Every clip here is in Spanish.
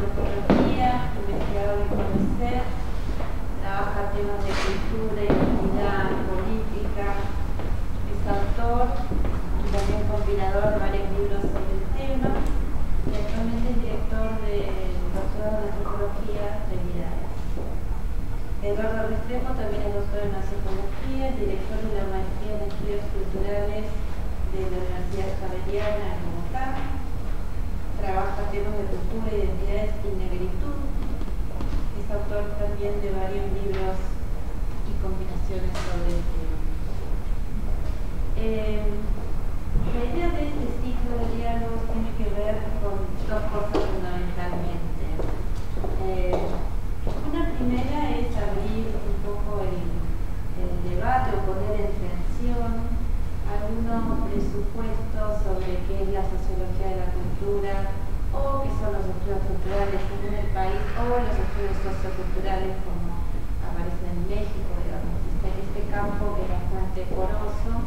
antropología, investigador en CONICET, trabaja temas de cultura, identidad, política, es autor y también compilador de varios libros sobre el tema, y actualmente es director del doctorado en antropología de Vidales. Eduardo Restrepo también es doctor en antropología, director de la maestría en estudios culturales de la Universidad Javeriana en Bogotá. Trabaja temas de cultura, identidades y negritud. Es autor también de varios libros y combinaciones sobre el tema. La idea de este ciclo de diálogos tiene que ver con dos cosas fundamentalmente. Una primera es abrir un poco el debate o poner en tensión algunos presupuestos sobre qué es la sociología de la cultura o qué son los estudios culturales en el país o los estudios socioculturales como aparecen en México, digamos, este campo que es bastante poroso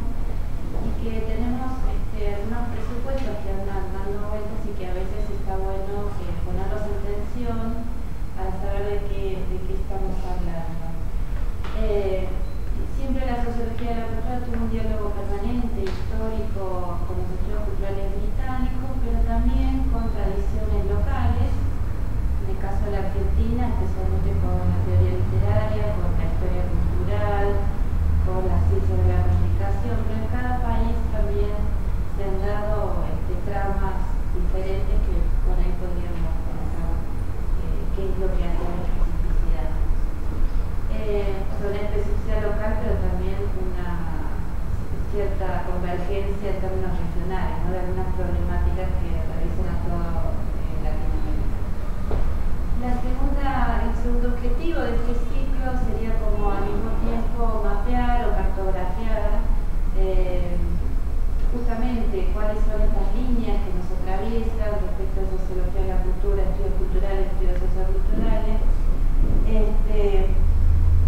y que tenemos algunos presupuestos que andan dando vueltas y que a veces está bueno ponerlos en tensión para saber de qué estamos hablando. Siempre la sociología de la cultura tuvo un diálogo permanente, histórico, con los estudios culturales británicos, pero también con tradiciones locales, en el caso de la Argentina, especialmente con la teoría literaria, con la historia cultural, con la ciencia de la comunicación, pero en cada país también se han dado tramas diferentes que por ahí podríamos pensar qué es lo que hace la especificidad. Una especificidad local, pero también una cierta convergencia en términos regionales, ¿no? De algunas problemáticas que atraviesan a todo Latinoamérica. El segundo objetivo de este ciclo sería como al mismo tiempo mapear o cartografiar justamente cuáles son estas líneas que nos atraviesan respecto a sociología de la cultura, estudios culturales, estudios socioculturales,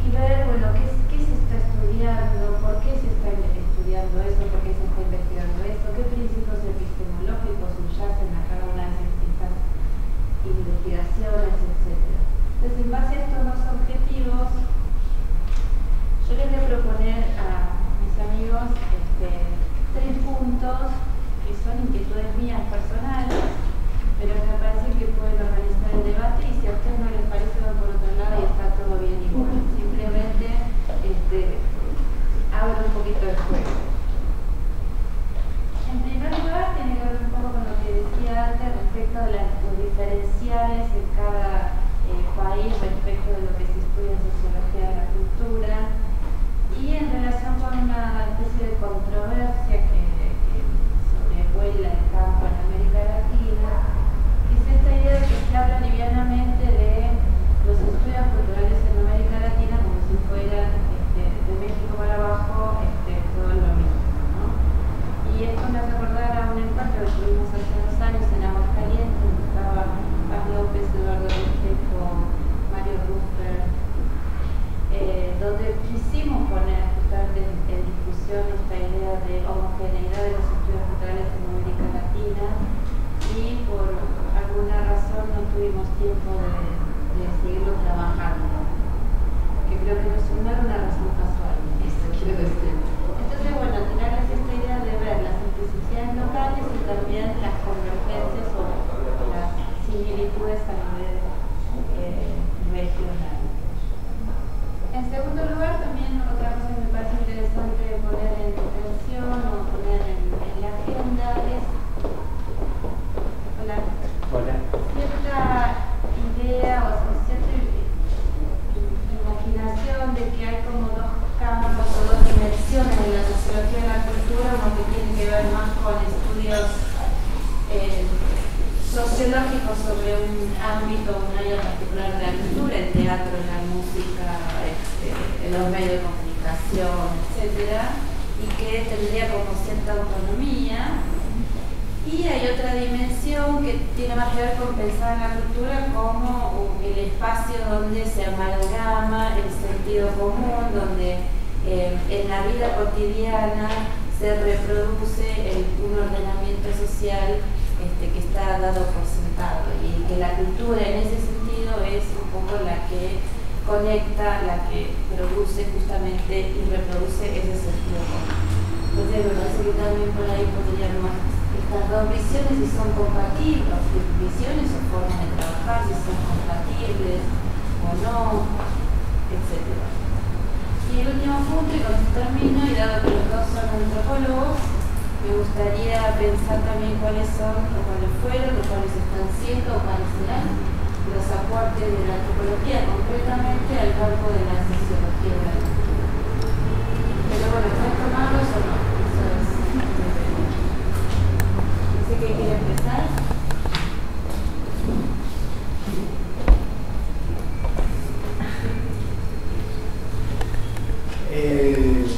y ver, bueno, qué se está estudiando, por qué se está estudiando eso, por qué se está investigando eso, qué principios epistemológicos subyacen a cada una de estas investigaciones, etc. Entonces, en base a estos dos objetivos, yo les voy a proponer a mis amigos tres puntos que son inquietudes mías personales, pero que me parece que pueden organizar el debate, y si a ustedes no les parece, van por otro lado y está todo bien igual. Simplemente abro un poquito el juego. En primer lugar, tiene que ver un poco con lo que decía antes respecto a los diferenciales en cada país respecto de lo que se estudia en sociología de la cultura, y en relación con una especie de controversia que sobrevuela el campo en América Latina, que es esta idea de que se habla livianamente de los estudios culturales en América Latina como si fueran de México para abajo todo lo mismo, ¿no? Y esto me hace acordar a un encuentro que tuvimos hace 2 años en Aguascalientes, donde estaba Paz López, Eduardo Restrepo, Mario Ruffer, donde quisimos poner justamente en discusión esta idea de homogeneidad de los estudios culturales en América Latina, y por alguna razón no tuvimos tiempo de seguirlo trabajando, que creo que no era una razón casual, esto quiero decir. Entonces, bueno, tirarles esta idea de ver las especificidades locales y también las convergencias o las similitudes a nivel regional. En segundo lugar, también otra cosa que me parece interesante poner en tensión o poner en la agenda es cierta idea o cierta imaginación de que hay como dos campos o dos dimensiones en la sociología de la cultura, uno que tiene que ver más con estudios sociológicos sobre un ámbito, un área particular de la cultura, el teatro, la música, los medios de comunicación, etcétera, y que tendría como cierta autonomía. Y hay otra dimensión que tiene más que ver con pensar en la cultura como el espacio donde se amalgama el sentido común, donde en la vida cotidiana se reproduce un ordenamiento social que está dado por sentado, y que la cultura en ese conecta, la que produce justamente y reproduce ese sentido común. Entonces me parece que también por ahí podríamos estas dos visiones, si son compatibles, visiones o formas de trabajar, si son compatibles o no, etc. Y el último punto, y con esto termino, y dado que los dos son antropólogos, me gustaría pensar también cuáles son, o cuáles fueron, o cuáles están siendo, o cuáles serán los aportes de la antropología, concretamente al campo de la sociología de la cultura. Pero bueno, ¿pueden tomarlos o no? Eso es no sé qué quiere empezar.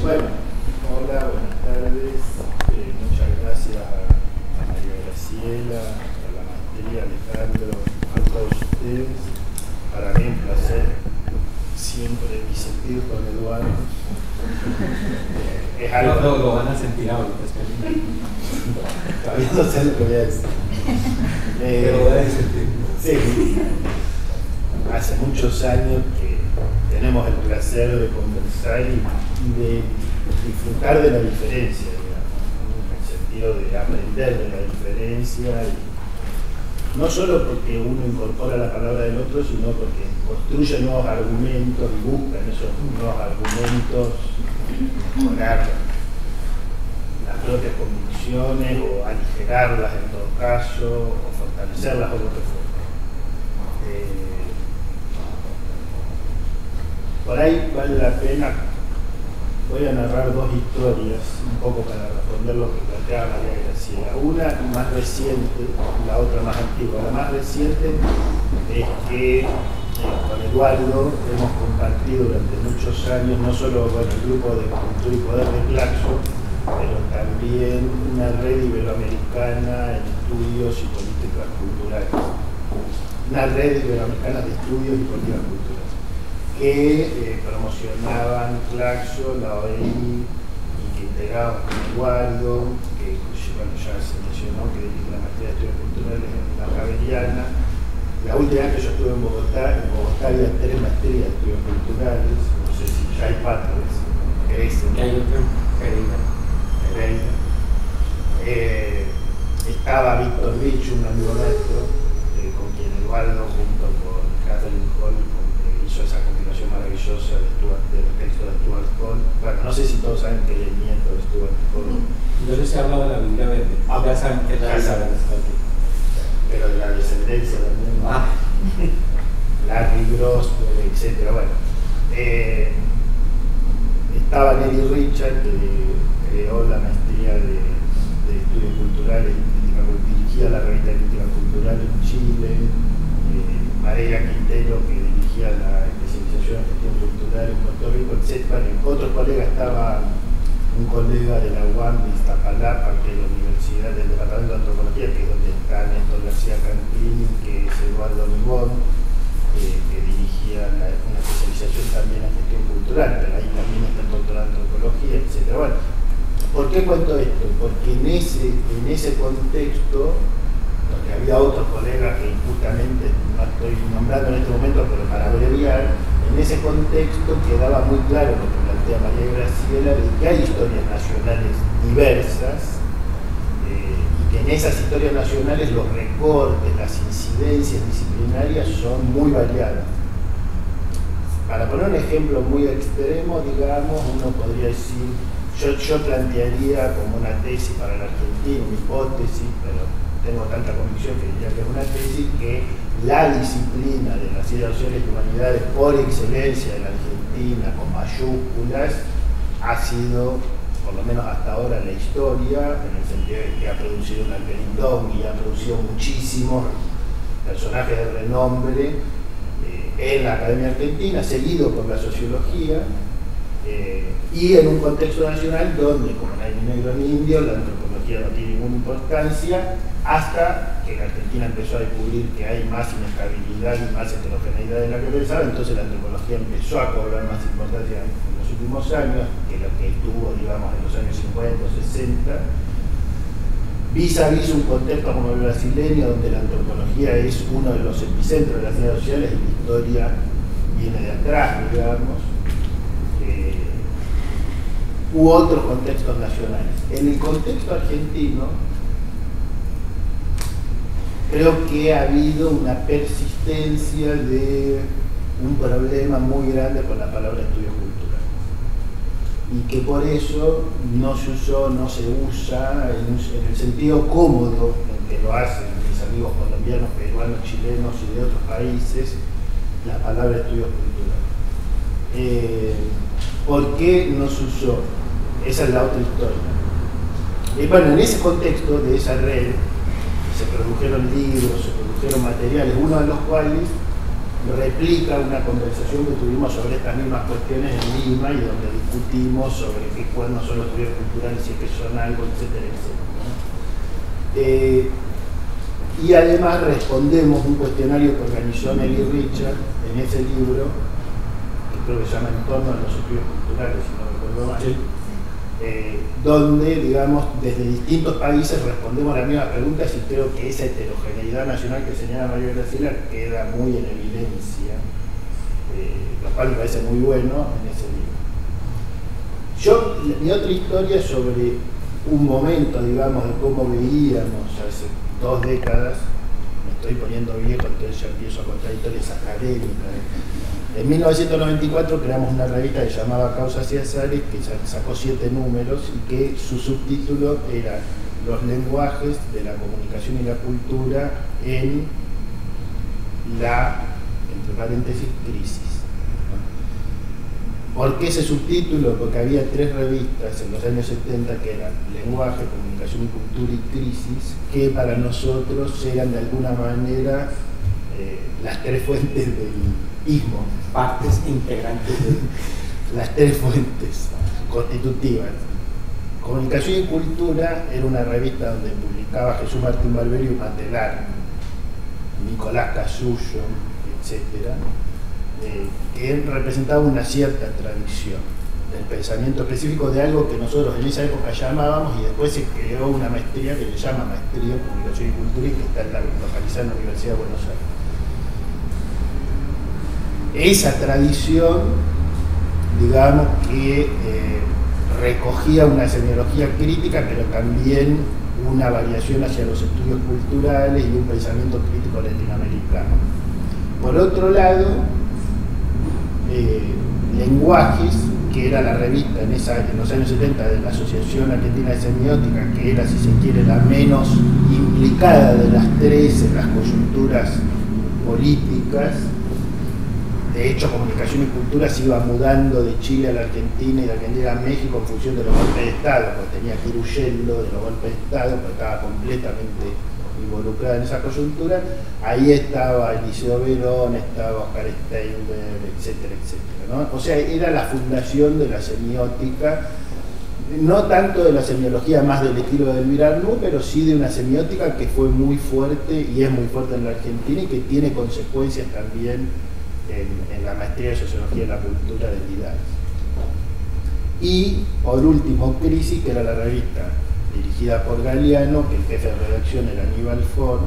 Bueno, hola, buenas tardes. Muchas gracias a María Graciela, a la maestría, Alejandro, a todos ustedes. Para mí un placer siempre discutir con Eduardo. Es algo lo van a sentir ahorita, todavía no sé lo que voy a decir. Pero voy a sentir. Sí. Hace muchos años que tenemos el placer de conversar y de disfrutar de la diferencia, digamos, en el sentido de aprender de la diferencia, y no solo porque uno incorpora la palabra del otro, sino porque construye nuevos argumentos y busca en esos nuevos argumentos mejorar las propias convicciones o aligerarlas en todo caso, o fortalecerlas o otra forma. Por ahí vale la pena, voy a narrar dos historias, un poco para responder lo que planteaba María Graciela. Una más reciente, la otra más antigua. La más reciente es que con Eduardo hemos compartido durante muchos años, no solo con el grupo de Cultura y Poder de Claxo, pero también una red iberoamericana en estudios y políticas culturales. Una red iberoamericana de estudios y políticas culturales que promocionaban Claxo, la OEI, y que integraban con Eduardo, que bueno, ya se mencionó que dirige la maestría de estudios culturales en la Javeriana. La última vez que yo estuve en Bogotá había 3 maestrías de estudios culturales, no sé si ya hay 4, crecen. Hay otro, Pereira. Estaba Víctor Vich, un amigo nuestro, con quien Eduardo, junto con Catherine Hall, hizo esa compilación maravillosa del texto de Stuart Hall. Bueno, no sé si todos saben que es el nieto de Stuart Hall. Yo les he hablado de la Biblia Verde. Ya saben que la pero de la descendencia también. Larry Grossberg, etc. Bueno, estaba Nelly Richard, que creó la maestría de estudios culturales y crítica, dirigía la revista de crítica cultural en Chile. María Quintero, que dirigía la especialización en gestión cultural en Puerto Rico, etc. Otros colegas, estaba un colega de la UAM de Iztapalapa, que es la Universidad del Departamento de Antropología, que es donde está Néstor García Campini, que es Eduardo Migón, que dirigía una especialización también en gestión cultural, pero ahí también está el doctorado en antropología, etc. Bueno, ¿por qué cuento esto? Porque en ese contexto, donde había otros colegas que justamente no estoy nombrando en este momento, pero para abreviar, en ese contexto quedaba muy claro lo que plantea María Graciela, de que hay historias nacionales diversas, y que en esas historias nacionales los recortes, las incidencias disciplinarias son muy variadas. Para poner un ejemplo muy extremo, digamos, uno podría decir, yo plantearía como una tesis para la Argentina, una hipótesis, pero tengo tanta convicción que diría que es una tesis, que la disciplina de las ciencias sociales y humanidades por excelencia en la Argentina, con mayúsculas, ha sido, por lo menos hasta ahora, la historia, en el sentido de que ha producido una Pelindón y ha producido muchísimos personajes de renombre en la Academia Argentina, seguido por la sociología, y en un contexto nacional donde, como no hay ni negro ni indio, la antropología no tiene ninguna importancia, hasta que la Argentina empezó a descubrir que hay más inestabilidad y más heterogeneidad de la que pensaba. Entonces la antropología empezó a cobrar más importancia en los últimos años que lo que tuvo, digamos, en los años 50 o 60, vis a vis un contexto como el brasileño, donde la antropología es uno de los epicentros de las ciencias sociales y viene de atrás, digamos, u otros contextos nacionales. En el contexto argentino, creo que ha habido una persistencia de un problema muy grande con la palabra estudio cultural. Y que por eso no se usó, no se usa en el sentido cómodo en que lo hacen mis amigos colombianos, peruanos, chilenos y de otros países, la palabra estudio cultural. ¿Por qué no se usó? Esa es la otra historia. Bueno, en ese contexto de esa red se produjeron libros, se produjeron materiales, uno de los cuales replica una conversación que tuvimos sobre estas mismas cuestiones en Lima y donde discutimos sobre cuáles son los estudios culturales, si es que son algo, etcétera, etcétera, ¿no? Y además respondemos un cuestionario que organizó Nelly Richard en ese libro, que creo que se llama En torno a los estudios culturales, si no recuerdo mal. Sí. Donde, digamos, desde distintos países respondemos a las mismas preguntas y creo que esa heterogeneidad nacional que señala María Graciela queda muy en evidencia, lo cual me parece muy bueno en ese libro. Mi otra historia sobre un momento, digamos, de cómo veíamos hace 2 décadas, me estoy poniendo viejo, entonces ya empiezo a contar historias académicas. En 1994 creamos una revista que se llamaba Causas y Azares, que sacó 7 números y que su subtítulo era Los lenguajes de la comunicación y la cultura en la, entre paréntesis, crisis. ¿Por qué ese subtítulo? Porque había 3 revistas en los años 70 que eran Lenguaje, Comunicación y Cultura y Crisis, que para nosotros eran de alguna manera las 3 fuentes del ismo. Partes integrantes de las 3 fuentes constitutivas. Comunicación y Cultura era una revista donde publicaba Jesús Martín Barberio y Matelar, Nicolás Casullo, etc., que representaba una cierta tradición del pensamiento específico de algo que nosotros en esa época llamábamos, y después se creó una maestría que se llama Maestría en Comunicación y Cultura y que está localizada en la Universidad de Buenos Aires. Esa tradición, digamos que recogía una semiología crítica, pero también una variación hacia los estudios culturales y un pensamiento crítico latinoamericano. Por otro lado, Lenguajes, que era la revista en los años 70 de la Asociación Argentina de Semiótica, que era, si se quiere, la menos implicada de las 3 en las coyunturas políticas. De hecho, Comunicación y Cultura se iba mudando de Chile a la Argentina y de Argentina a México en función de los golpes de Estado, porque tenía que ir huyendo de los golpes de Estado, porque estaba completamente involucrada en esa coyuntura. Ahí estaba Eliseo Verón, estaba Oscar Steinberg, etcétera, etcétera, ¿no? O sea, era la fundación de la semiótica, no tanto de la semiología más del estilo de Elvira Arnoux, pero sí de una semiótica que fue muy fuerte y es muy fuerte en la Argentina y que tiene consecuencias también en la maestría de Sociología de la Cultura de Vidal. Y por último, Crisis, que era la revista dirigida por Galeano, que el jefe de redacción era Aníbal Ford,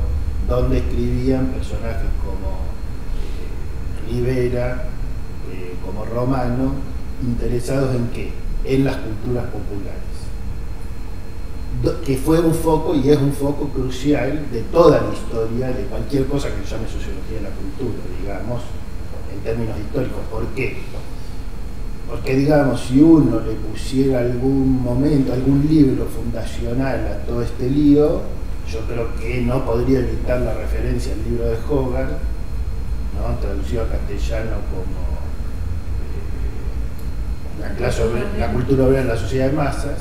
donde escribían personajes como Rivera, como Romano, interesados en ¿qué? En las culturas populares, que fue un foco y es un foco crucial de toda la historia, de cualquier cosa que se llame sociología de la cultura, digamos, en términos históricos. ¿Por qué? Porque, digamos, si uno le pusiera algún momento, algún libro fundacional a todo este lío, yo creo que no podría evitar la referencia al libro de Hogarth, ¿no? Traducido a castellano como la cultura obrera en la sociedad de masas,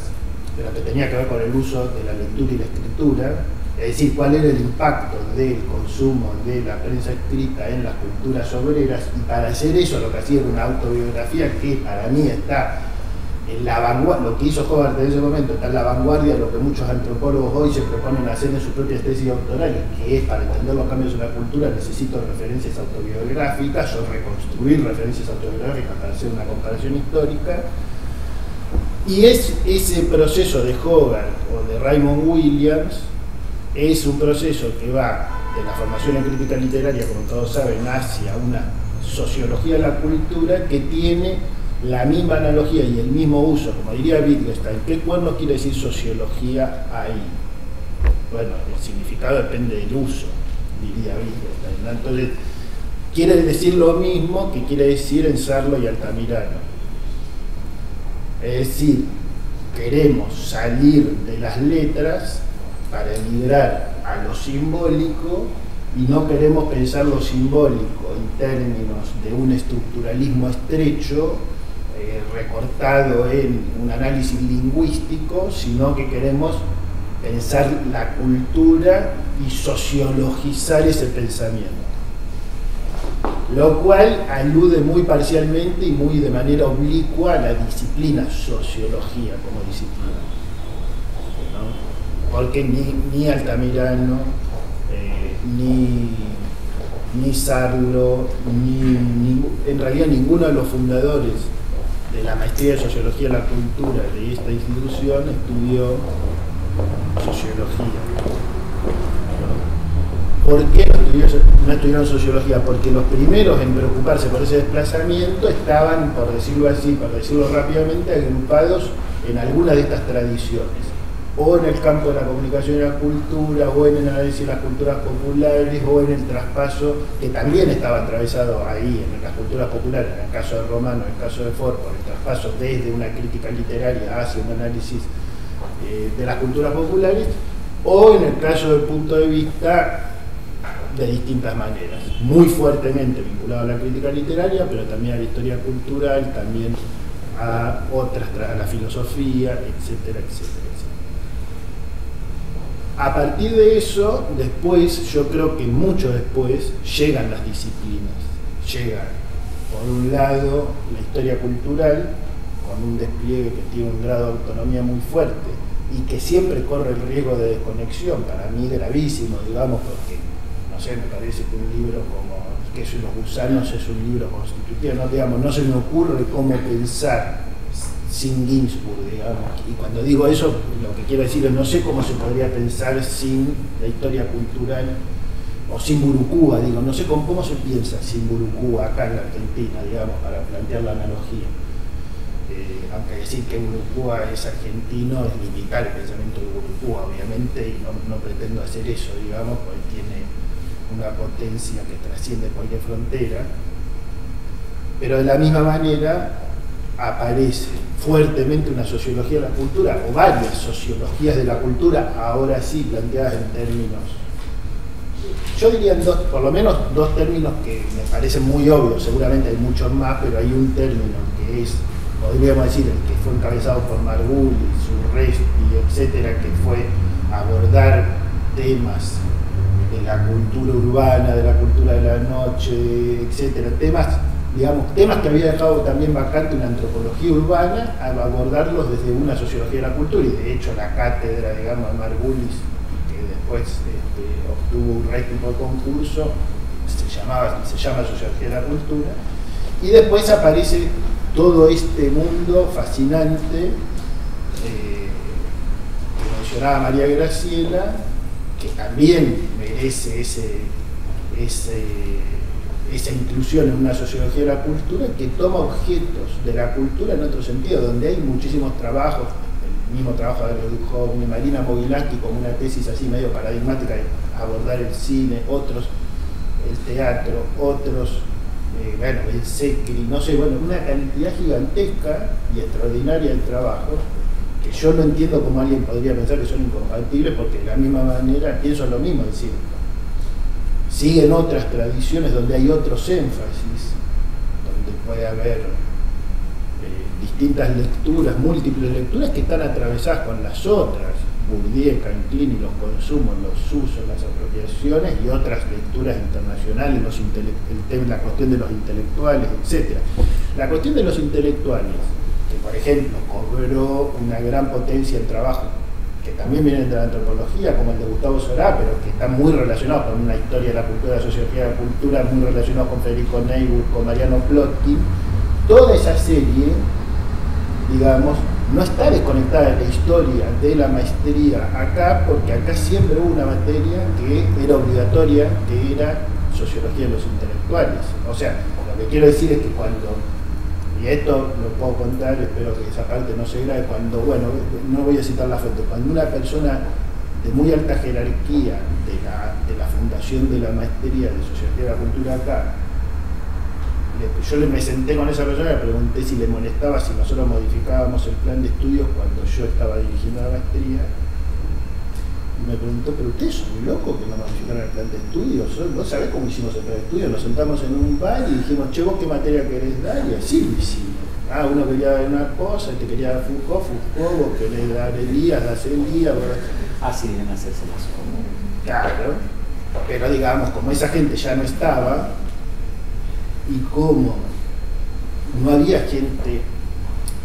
pero que tenía que ver con el uso de la lectura y la escritura, es decir, cuál era el impacto del consumo de la prensa escrita en las culturas obreras, y para hacer eso lo que hacía era una autobiografía que para mí está en la vanguardia, lo que hizo Hogarth en ese momento está en la vanguardia de lo que muchos antropólogos hoy se proponen hacer en sus propias tesis doctorales, que es, para entender los cambios en la cultura necesito referencias autobiográficas o reconstruir referencias autobiográficas para hacer una comparación histórica. Y ese proceso de Hogarth o de Raymond Williams es un proceso que va de la formación en crítica literaria, como todos saben, hacia una sociología de la cultura que tiene la misma analogía y el mismo uso, como diría Wittgenstein. ¿Qué cuernos quiere decir sociología ahí? Bueno, el significado depende del uso, diría Wittgenstein, ¿no? Entonces, quiere decir lo mismo que quiere decir en Sarlo y Altamirano. Es decir, queremos salir de las letras para emigrar a lo simbólico y no queremos pensar lo simbólico en términos de un estructuralismo estrecho recortado en un análisis lingüístico, sino que queremos pensar la cultura y sociologizar ese pensamiento. Lo cual alude muy parcialmente y muy de manera oblicua a la disciplina sociología como disciplina, ¿no? Porque ni Altamirano, ni Sarlo, en realidad ninguno de los fundadores de la maestría de Sociología de la Cultura de esta institución estudió sociología, ¿no? ¿Por qué no estudiaron sociología? Porque los primeros en preocuparse por ese desplazamiento estaban, por decirlo así, por decirlo rápidamente, agrupados en alguna de estas tradiciones, o en el campo de la comunicación y la cultura, o en el análisis de las culturas populares, o en el traspaso, que también estaba atravesado ahí en las culturas populares, en el caso de Romano, en el caso de Ford, por el traspaso desde una crítica literaria hacia un análisis de las culturas populares, o en el caso del punto de vista de distintas maneras, muy fuertemente vinculado a la crítica literaria, pero también a la historia cultural, también a otras, a la filosofía, etcétera, etcétera. A partir de eso, después, yo creo que mucho después, llegan las disciplinas. Llega, por un lado, la historia cultural, con un despliegue que tiene un grado de autonomía muy fuerte y que siempre corre el riesgo de desconexión, para mí gravísimo, digamos, porque, no sé, me parece que un libro como Queso y los gusanos es un libro constitutivo, no, digamos, no se me ocurre cómo pensar sin Ginsburg, digamos. Y cuando digo eso, lo que quiero decir es no sé cómo se podría pensar sin la historia cultural o sin Burucúa, digo, no sé cómo se piensa sin Burucúa acá en la Argentina, digamos, para plantear la analogía. Aunque decir que Burucúa es argentino es limitar el pensamiento de Burucúa, obviamente, y no pretendo hacer eso, digamos, porque tiene una potencia que trasciende cualquier frontera, pero de la misma manera aparece fuertemente una sociología de la cultura, o varias sociologías de la cultura, ahora sí planteadas en términos, yo diría por lo menos dos términos que me parecen muy obvios, seguramente hay muchos más, pero hay un término que es, podríamos decir, el que fue encabezado por Margulis, Surresti, etcétera, que fue abordar temas de la cultura urbana, de la cultura de la noche, etcétera, temas que había dejado también vacante una antropología urbana, a abordarlos desde una sociología de la cultura, y de hecho la cátedra, digamos, de Margulis, que después obtuvo un régimen de concurso, se llama Sociología de la Cultura, y después aparece todo este mundo fascinante que mencionaba María Graciela, que también merece esa inclusión en una sociología de la cultura, que toma objetos de la cultura en otro sentido, donde hay muchísimos trabajos, el mismo trabajo de Marina Mogilansky como una tesis así medio paradigmática de abordar el cine, otros el teatro, otros el SECRI, no sé, bueno, una cantidad gigantesca y extraordinaria de trabajos que yo no entiendo cómo alguien podría pensar que son incompatibles, porque de la misma manera pienso lo mismo, es decir, siguen otras tradiciones donde hay otros énfasis, donde puede haber distintas lecturas, múltiples lecturas que están atravesadas con las otras, Bourdieu, Canclini, los consumos, los usos, las apropiaciones, y otras lecturas internacionales, la cuestión de los intelectuales, etc. La cuestión de los intelectuales, que por ejemplo cobró una gran potencia el trabajo, que también vienen de la antropología, como el de Gustavo Sorá, pero que está muy relacionado con una historia de la cultura, de la sociología de la cultura, muy relacionado con Federico Neyburg, con Mariano Plotkin. Toda esa serie, digamos, no está desconectada de la historia de la maestría acá, porque acá siempre hubo una materia que era obligatoria, que era sociología de los intelectuales. O sea, lo que quiero decir es que cuando, y esto lo puedo contar, espero que esa parte no se grabe, cuando, bueno, no voy a citar la fuente, cuando una persona de muy alta jerarquía de la fundación de la maestría de Sociología de la Cultura acá, yo me senté con esa persona y le pregunté si le molestaba si nosotros modificábamos el plan de estudios cuando yo estaba dirigiendo la maestría. Y me preguntó, pero ustedes son muy locos que no modificaron el plan de estudios. ¿Vos sabés cómo hicimos el plan de estudios? Nos sentamos en un bar y dijimos, che, ¿vos qué materia querés dar? Y así lo hicimos. Uno quería dar una cosa, y te quería dar Foucault, vos querés dar Elías, das Elías. Así deben hacerse las cosas. Claro, pero digamos, como esa gente ya no estaba, y como no había gente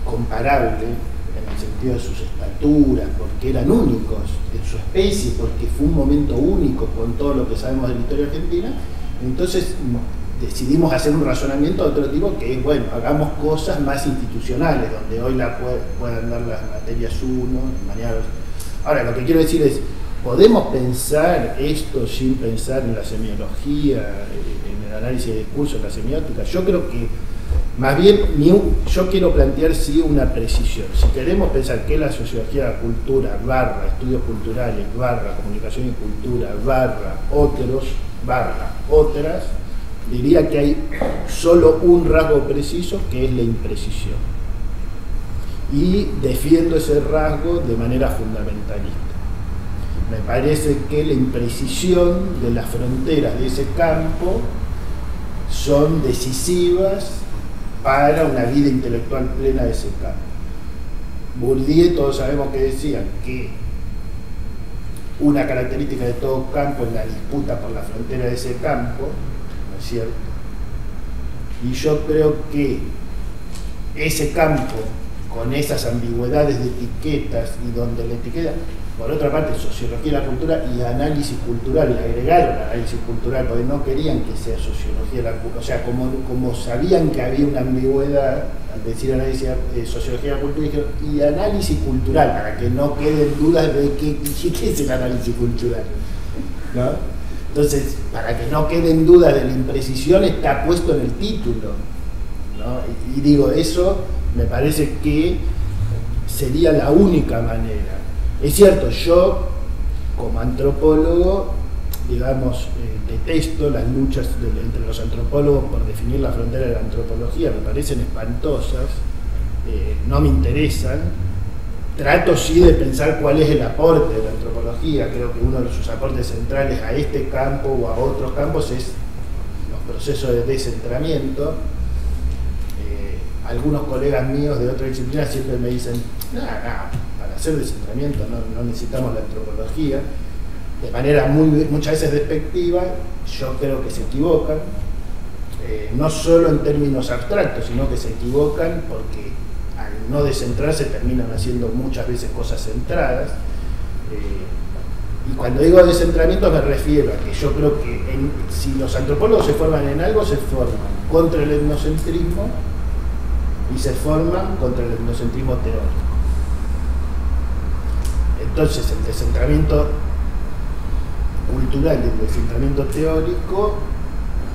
comparable en el sentido de sus estaturas, porque eran únicos en su especie, porque fue un momento único con todo lo que sabemos de la historia argentina, entonces decidimos hacer un razonamiento de otro tipo que es, bueno, hagamos cosas más institucionales, donde hoy puedan dar las materias uno, mañana. Ahora, lo que quiero decir es, ¿podemos pensar esto sin pensar en la semiología, en el análisis de discurso, en la semiótica? Yo creo que, más bien, yo quiero plantear sí una precisión. Si queremos pensar que la sociología de la cultura, barra estudios culturales, barra comunicación y cultura, barra otros, barra otras, diría que hay solo un rasgo preciso, que es la imprecisión. Y defiendo ese rasgo de manera fundamentalista. Me parece que la imprecisión de las fronteras de ese campo son decisivas para una vida intelectual plena de ese campo. Bourdieu, todos sabemos que decían que una característica de todo campo es la disputa por la frontera de ese campo, ¿no es cierto? Y yo creo que ese campo, con esas ambigüedades de etiquetas, y donde la etiqueta, por otra parte, sociología de la cultura y análisis cultural, le agregaron análisis cultural, porque no querían que sea sociología de la cultura, o sea, como sabían que había una ambigüedad, al decir análisis, sociología de la cultura, dijeron, y análisis cultural, para que no queden dudas de qué es el análisis cultural, ¿no? Entonces, para que no queden dudas de la imprecisión, está puesto en el título, ¿no? Y digo, eso me parece que sería la única manera. Es cierto, yo como antropólogo, digamos, detesto las luchas entre los antropólogos por definir la frontera de la antropología, me parecen espantosas, no me interesan. Trato sí de pensar cuál es el aporte de la antropología. Creo que uno de sus aportes centrales a este campo o a otros campos es los procesos de descentramiento. Algunos colegas míos de otra disciplina siempre me dicen, para hacer descentramiento no necesitamos la antropología, de manera muchas veces despectiva. Yo creo que se equivocan, no solo en términos abstractos, sino que se equivocan porque al no descentrarse terminan haciendo muchas veces cosas centradas. Y cuando digo descentramiento me refiero a que yo creo que si los antropólogos se forman en algo, se forman contra el etnocentrismo y se forman contra el etnocentrismo teórico. Entonces el descentramiento cultural y el descentramiento teórico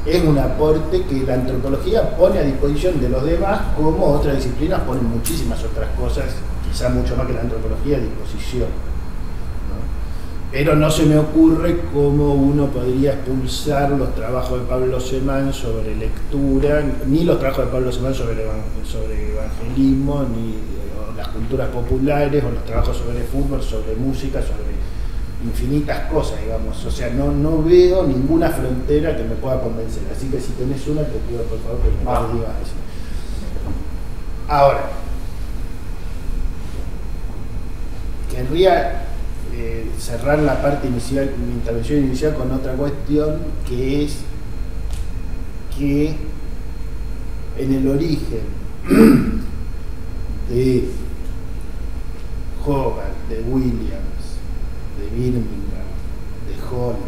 es un aporte que la antropología pone a disposición de los demás, como otras disciplinas ponen muchísimas otras cosas, quizá mucho más que la antropología, a disposición, ¿no? Pero no se me ocurre cómo uno podría expulsar los trabajos de Pablo Semán sobre lectura, ni los trabajos de Pablo Semán sobre evangelismo, ni las culturas populares, o los trabajos sobre fútbol, sobre música, sobre infinitas cosas, digamos. O sea, no veo ninguna frontera que me pueda convencer. Así que si tenés una, te pido por favor que me lo digas así. Ahora, querría cerrar la parte inicial, mi intervención inicial, con otra cuestión, que es que en el origen de Hogarth, de Williams, de Birmingham, de Holland,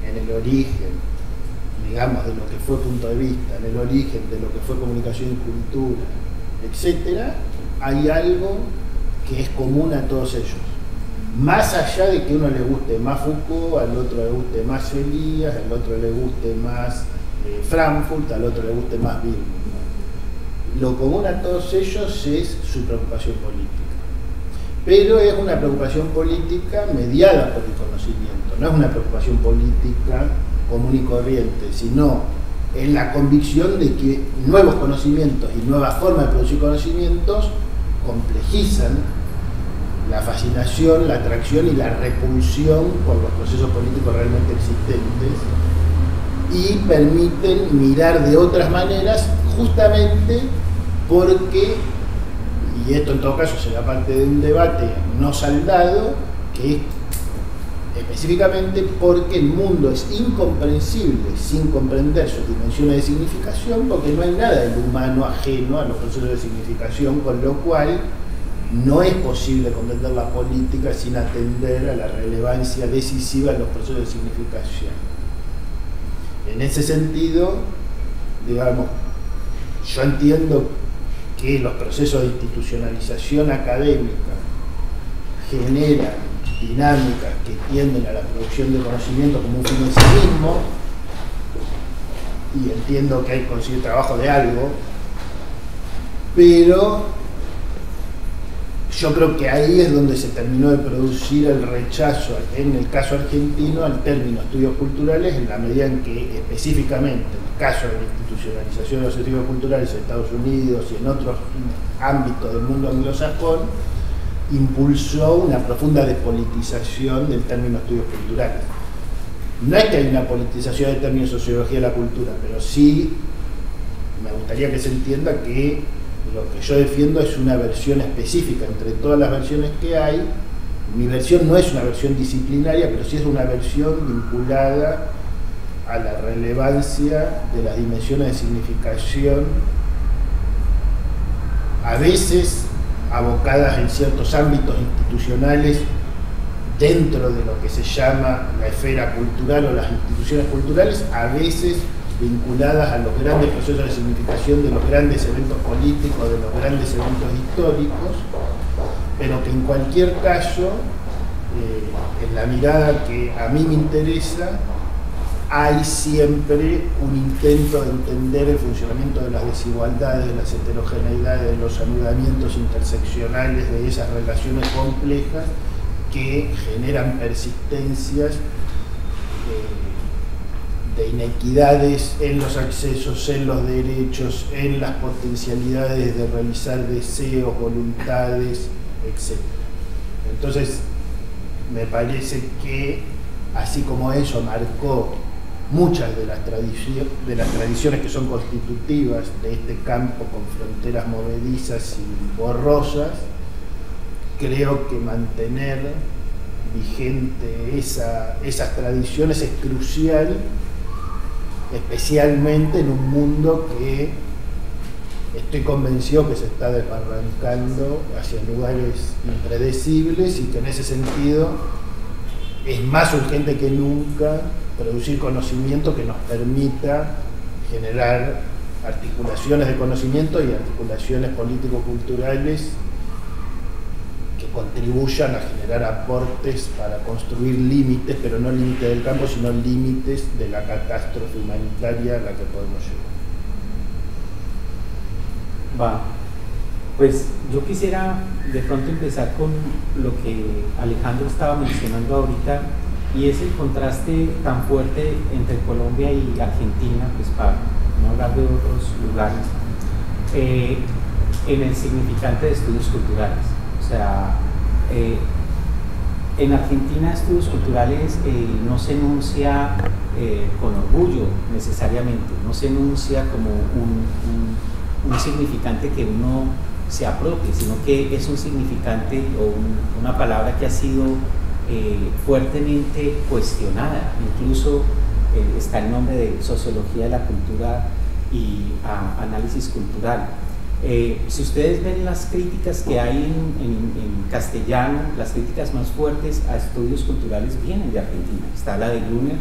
en el origen, digamos, de lo que fue punto de vista, en el origen de lo que fue comunicación y cultura, etcétera, hay algo que es común a todos ellos. más allá de que a uno le guste más Foucault, al otro le guste más Elías, al otro le guste más Frankfurt, al otro le guste más Birman. Lo común a todos ellos es su preocupación política, pero es una preocupación política mediada por el conocimiento, no es una preocupación política común y corriente, sino en la convicción de que nuevos conocimientos y nuevas formas de producir conocimientos complejizan la fascinación, la atracción y la repulsión por los procesos políticos realmente existentes y permiten mirar de otras maneras, justamente porque, y esto en todo caso será parte de un debate no saldado, que es específicamente porque el mundo es incomprensible sin comprender sus dimensiones de significación, porque no hay nada del humano ajeno a los procesos de significación, con lo cual no es posible comprender la política sin atender a la relevancia decisiva de los procesos de significación. En ese sentido, digamos, yo entiendo que los procesos de institucionalización académica generan dinámicas que tienden a la producción de conocimiento como un fin en sí mismo, y entiendo que hay que conseguir trabajo de algo, pero yo creo que ahí es donde se terminó de producir el rechazo, en el caso argentino, al término estudios culturales, en la medida en que específicamente en el caso de la institucionalización de los estudios culturales en Estados Unidos y en otros ámbitos del mundo anglosajón, impulsó una profunda despolitización del término estudios culturales. No es que haya una politización del término sociología de la cultura, pero sí me gustaría que se entienda que lo que yo defiendo es una versión específica entre todas las versiones que hay. Mi versión no es una versión disciplinaria, pero sí es una versión vinculada a la relevancia de las dimensiones de significación, a veces abocadas en ciertos ámbitos institucionales dentro de lo que se llama la esfera cultural o las instituciones culturales, a veces vinculadas a los grandes procesos de significación de los grandes eventos políticos, de los grandes eventos históricos, pero que en cualquier caso, en la mirada que a mí me interesa, hay siempre un intento de entender el funcionamiento de las desigualdades, de las heterogeneidades, de los anudamientos interseccionales, de esas relaciones complejas que generan persistencias de inequidades en los accesos, en los derechos, en las potencialidades de realizar deseos, voluntades, etc. Entonces, me parece que, así como eso marcó muchas de las tradiciones que son constitutivas de este campo con fronteras movedizas y borrosas, creo que mantener vigente esas tradiciones es crucial, especialmente en un mundo que estoy convencido que se está desbarrancando hacia lugares impredecibles y que en ese sentido es más urgente que nunca producir conocimiento que nos permita generar articulaciones de conocimiento y articulaciones político-culturales que contribuyan a generar aportes para construir límites, pero no límites del campo, sino límites de la catástrofe humanitaria a la que podemos llegar. Va, pues yo quisiera de pronto empezar con lo que Alejandro estaba mencionando ahorita, y es el contraste tan fuerte entre Colombia y Argentina, pues para no hablar de otros lugares, en el significante de estudios culturales. O sea, en Argentina estudios culturales no se enuncia con orgullo necesariamente, no se enuncia como un significante que uno se apropie, sino que es un significante o una palabra que ha sido fuertemente cuestionada. Incluso está el nombre de sociología de la cultura y análisis cultural. Si ustedes ven las críticas que hay en castellano, las críticas más fuertes a estudios culturales vienen de Argentina. Está la de Gruner,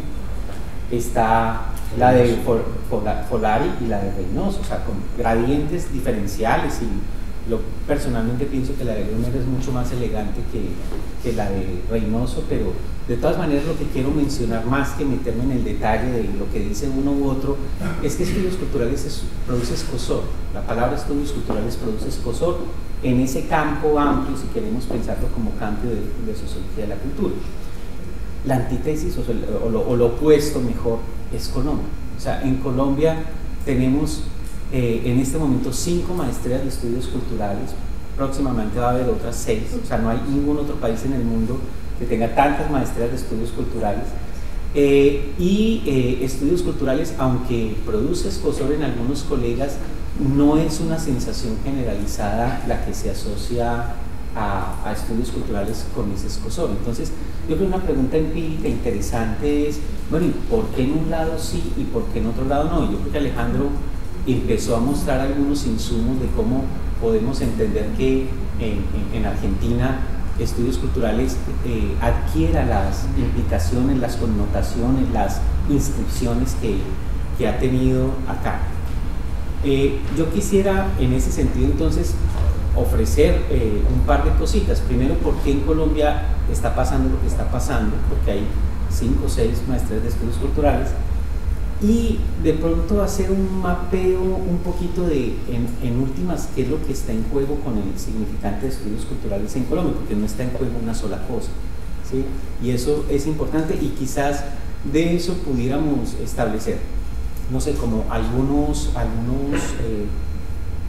está la de Folari y la de Reynoso, o sea, con gradientes diferenciales Yo personalmente pienso que la de Gruner es mucho más elegante que la de Reynoso, pero de todas maneras lo que quiero mencionar, más que meterme en el detalle de lo que dice uno u otro, es que estudios culturales produce escosor. La palabra estudios culturales produce escosor en ese campo amplio, si queremos pensarlo como campo de sociología de la cultura. La antítesis o lo opuesto mejor es Colombia. O sea, en Colombia tenemos en este momento 5 maestrías de estudios culturales, próximamente va a haber otras 6, o sea, no hay ningún otro país en el mundo que tenga tantas maestrías de estudios culturales. Estudios culturales, aunque produce escosor en algunos colegas, no es una sensación generalizada la que se asocia a estudios culturales con ese escosor. Entonces, yo creo que una pregunta empírica interesante es, bueno, ¿y por qué en un lado sí y por qué en otro lado no? Yo creo que Alejandro empezó a mostrar algunos insumos de cómo podemos entender que en Argentina estudios culturales adquiera las implicaciones, las connotaciones, las inscripciones que ha tenido acá. Yo quisiera en ese sentido entonces ofrecer un par de cositas. Primero, ¿por qué en Colombia está pasando lo que está pasando? Porque hay 5 o 6 maestrías de estudios culturales. Y de pronto hacer un mapeo un poquito en últimas, qué es lo que está en juego con el significante de estudios culturales en Colombia, porque no está en juego una sola cosa, ¿sí? Y eso es importante, y quizás de eso pudiéramos establecer, no sé, como algunos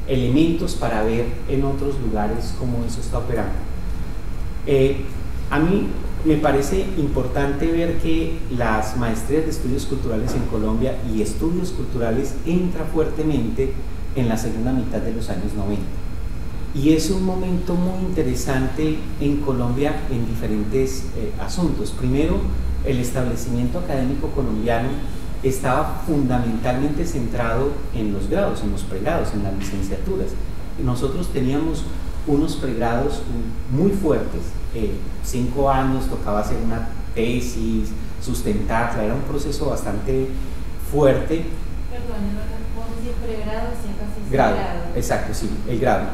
elementos para ver en otros lugares cómo eso está operando. A mí me parece importante ver que las maestrías de estudios culturales en Colombia y estudios culturales entra fuertemente en la segunda mitad de los años 90. Y es un momento muy interesante en Colombia en diferentes asuntos. Primero, el establecimiento académico colombiano estaba fundamentalmente centrado en los grados, en los pregrados, en las licenciaturas. Nosotros teníamos unos pregrados muy fuertes, 5 años, tocaba hacer una tesis, sustentarla, era un proceso bastante fuerte. Perdón, no puedo decir pregrado, sino grado. Exacto, sí, el grado,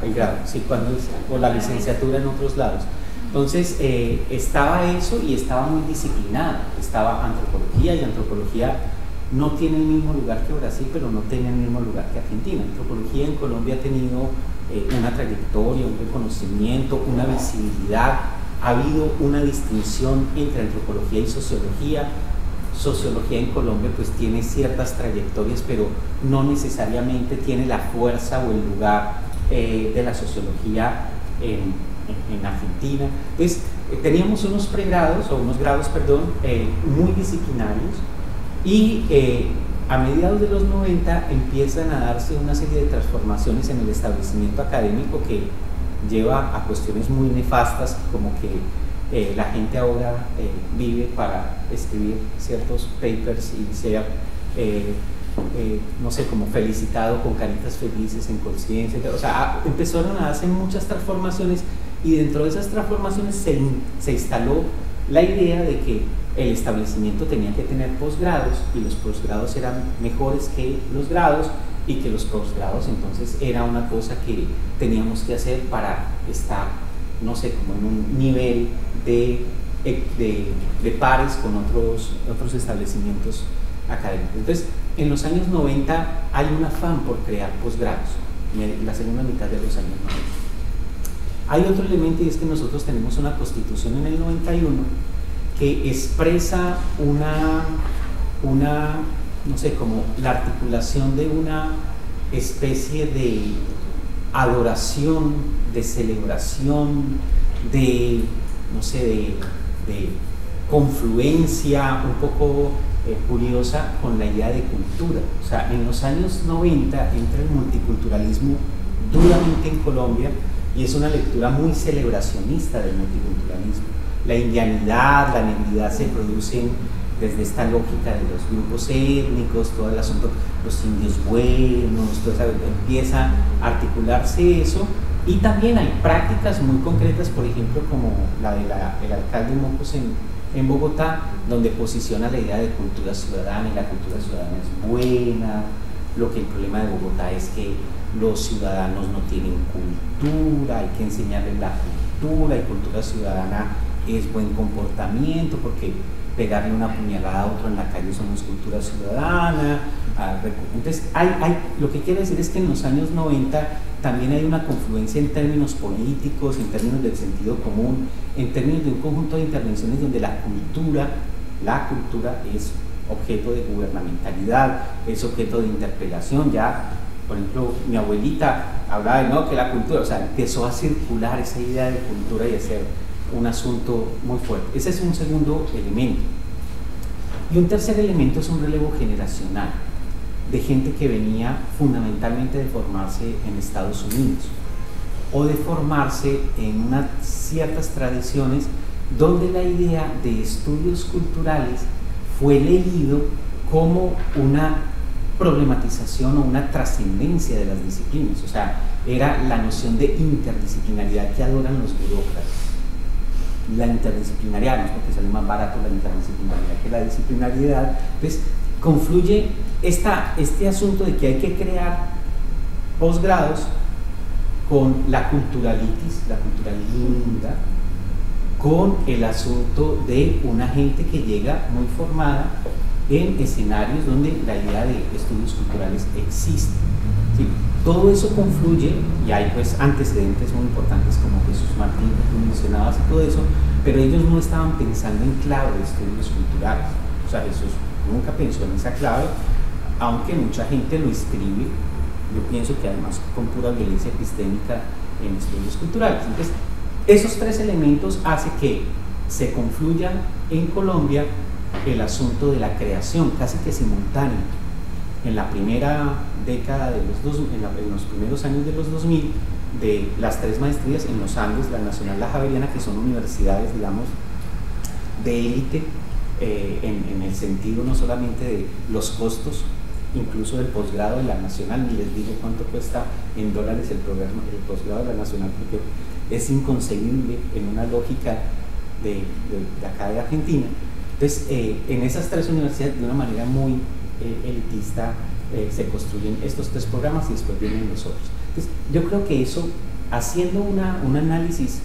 sí, cuando es, o la licenciatura en otros lados. Entonces, estaba eso y estaba muy disciplinado, estaba antropología, y antropología no tiene el mismo lugar que Brasil, pero no tiene el mismo lugar que Argentina. Antropología en Colombia ha tenido una trayectoria, un reconocimiento, una visibilidad. Ha habido una distinción entre antropología y sociología. Sociología en Colombia pues tiene ciertas trayectorias, pero no necesariamente tiene la fuerza o el lugar de la sociología en Argentina. Entonces, teníamos unos pregrados, o unos grados, perdón, muy disciplinarios, y a mediados de los 90 empiezan a darse una serie de transformaciones en el establecimiento académico que lleva a cuestiones muy nefastas, como que la gente ahora vive para escribir ciertos papers y ser, no sé, como felicitado con caritas felices en conciencia. O sea, empezaron a darse muchas transformaciones, y dentro de esas transformaciones se instaló la idea de que el establecimiento tenía que tener posgrados, y los posgrados eran mejores que los grados, y que los posgrados entonces era una cosa que teníamos que hacer para estar, no sé, como en un nivel de pares con otros establecimientos académicos. Entonces, en los años 90 hay un afán por crear posgrados, en la segunda mitad de los años 90. Hay otro elemento, y es que nosotros tenemos una constitución en el 91 que expresa no sé, como la articulación de una especie de adoración, de celebración, de, no sé, de confluencia un poco curiosa con la idea de cultura. O sea, en los años 90 entra el multiculturalismo duramente en Colombia, y es una lectura muy celebracionista del multiculturalismo. La indianidad, la negridad se producen desde esta lógica de los grupos étnicos, todo el asunto, los indios buenos, todo eso, empieza a articularse eso. Y también hay prácticas muy concretas, por ejemplo, como la del alcalde Mocos en Bogotá, donde posiciona la idea de cultura ciudadana, y la cultura ciudadana es buena, lo que el problema de Bogotá es que los ciudadanos no tienen cultura, hay que enseñarles la cultura, y cultura ciudadana es buen comportamiento, porque pegarle una puñalada a otro en la calle somos cultura ciudadana. Entonces, lo que quiero decir es que en los años 90 también hay una confluencia en términos políticos, en términos del sentido común, en términos de un conjunto de intervenciones donde la cultura es objeto de gubernamentalidad, es objeto de interpelación. Ya, por ejemplo, mi abuelita hablaba de que la cultura, o sea, empezó a circular esa idea de cultura y a ser un asunto muy fuerte. Ese es un segundo elemento. Y un tercer elemento es un relevo generacional de gente que venía fundamentalmente de formarse en Estados Unidos o de formarse en unas ciertas tradiciones donde la idea de estudios culturales fue leído como una problematización o una trascendencia de las disciplinas. O sea, era la noción de interdisciplinaridad que adoran los burócratas. La interdisciplinariedad, no es porque sale más barato la interdisciplinariedad que la disciplinariedad. Entonces, confluye este asunto de que hay que crear posgrados con la culturalitis, la cultura linda, con el asunto de una gente que llega muy formada en escenarios donde la idea de estudios culturales existe. ¿Sí? Todo eso confluye, y hay pues antecedentes muy importantes como Jesús Martín, que tú mencionabas y todo eso, pero ellos no estaban pensando en clave de estudios culturales. O sea, Jesús nunca pensó en esa clave, aunque mucha gente lo escribe, yo pienso que además con pura violencia epistémica en estudios culturales. Entonces, esos tres elementos hacen que se confluya en Colombia el asunto de la creación casi que simultáneo en la primera década de en los primeros años de los 2000 de las tres maestrías en los Andes, la Nacional, la Javeriana, que son universidades, digamos, de élite en el sentido no solamente de los costos, incluso del posgrado de la Nacional. Ni les digo cuánto cuesta en dólares el posgrado de la Nacional, porque es inconcebible en una lógica de acá de Argentina. Entonces, en esas tres universidades, de una manera muy elitista, se construyen estos tres programas y después vienen los otros. Entonces, yo creo que eso, haciendo un análisis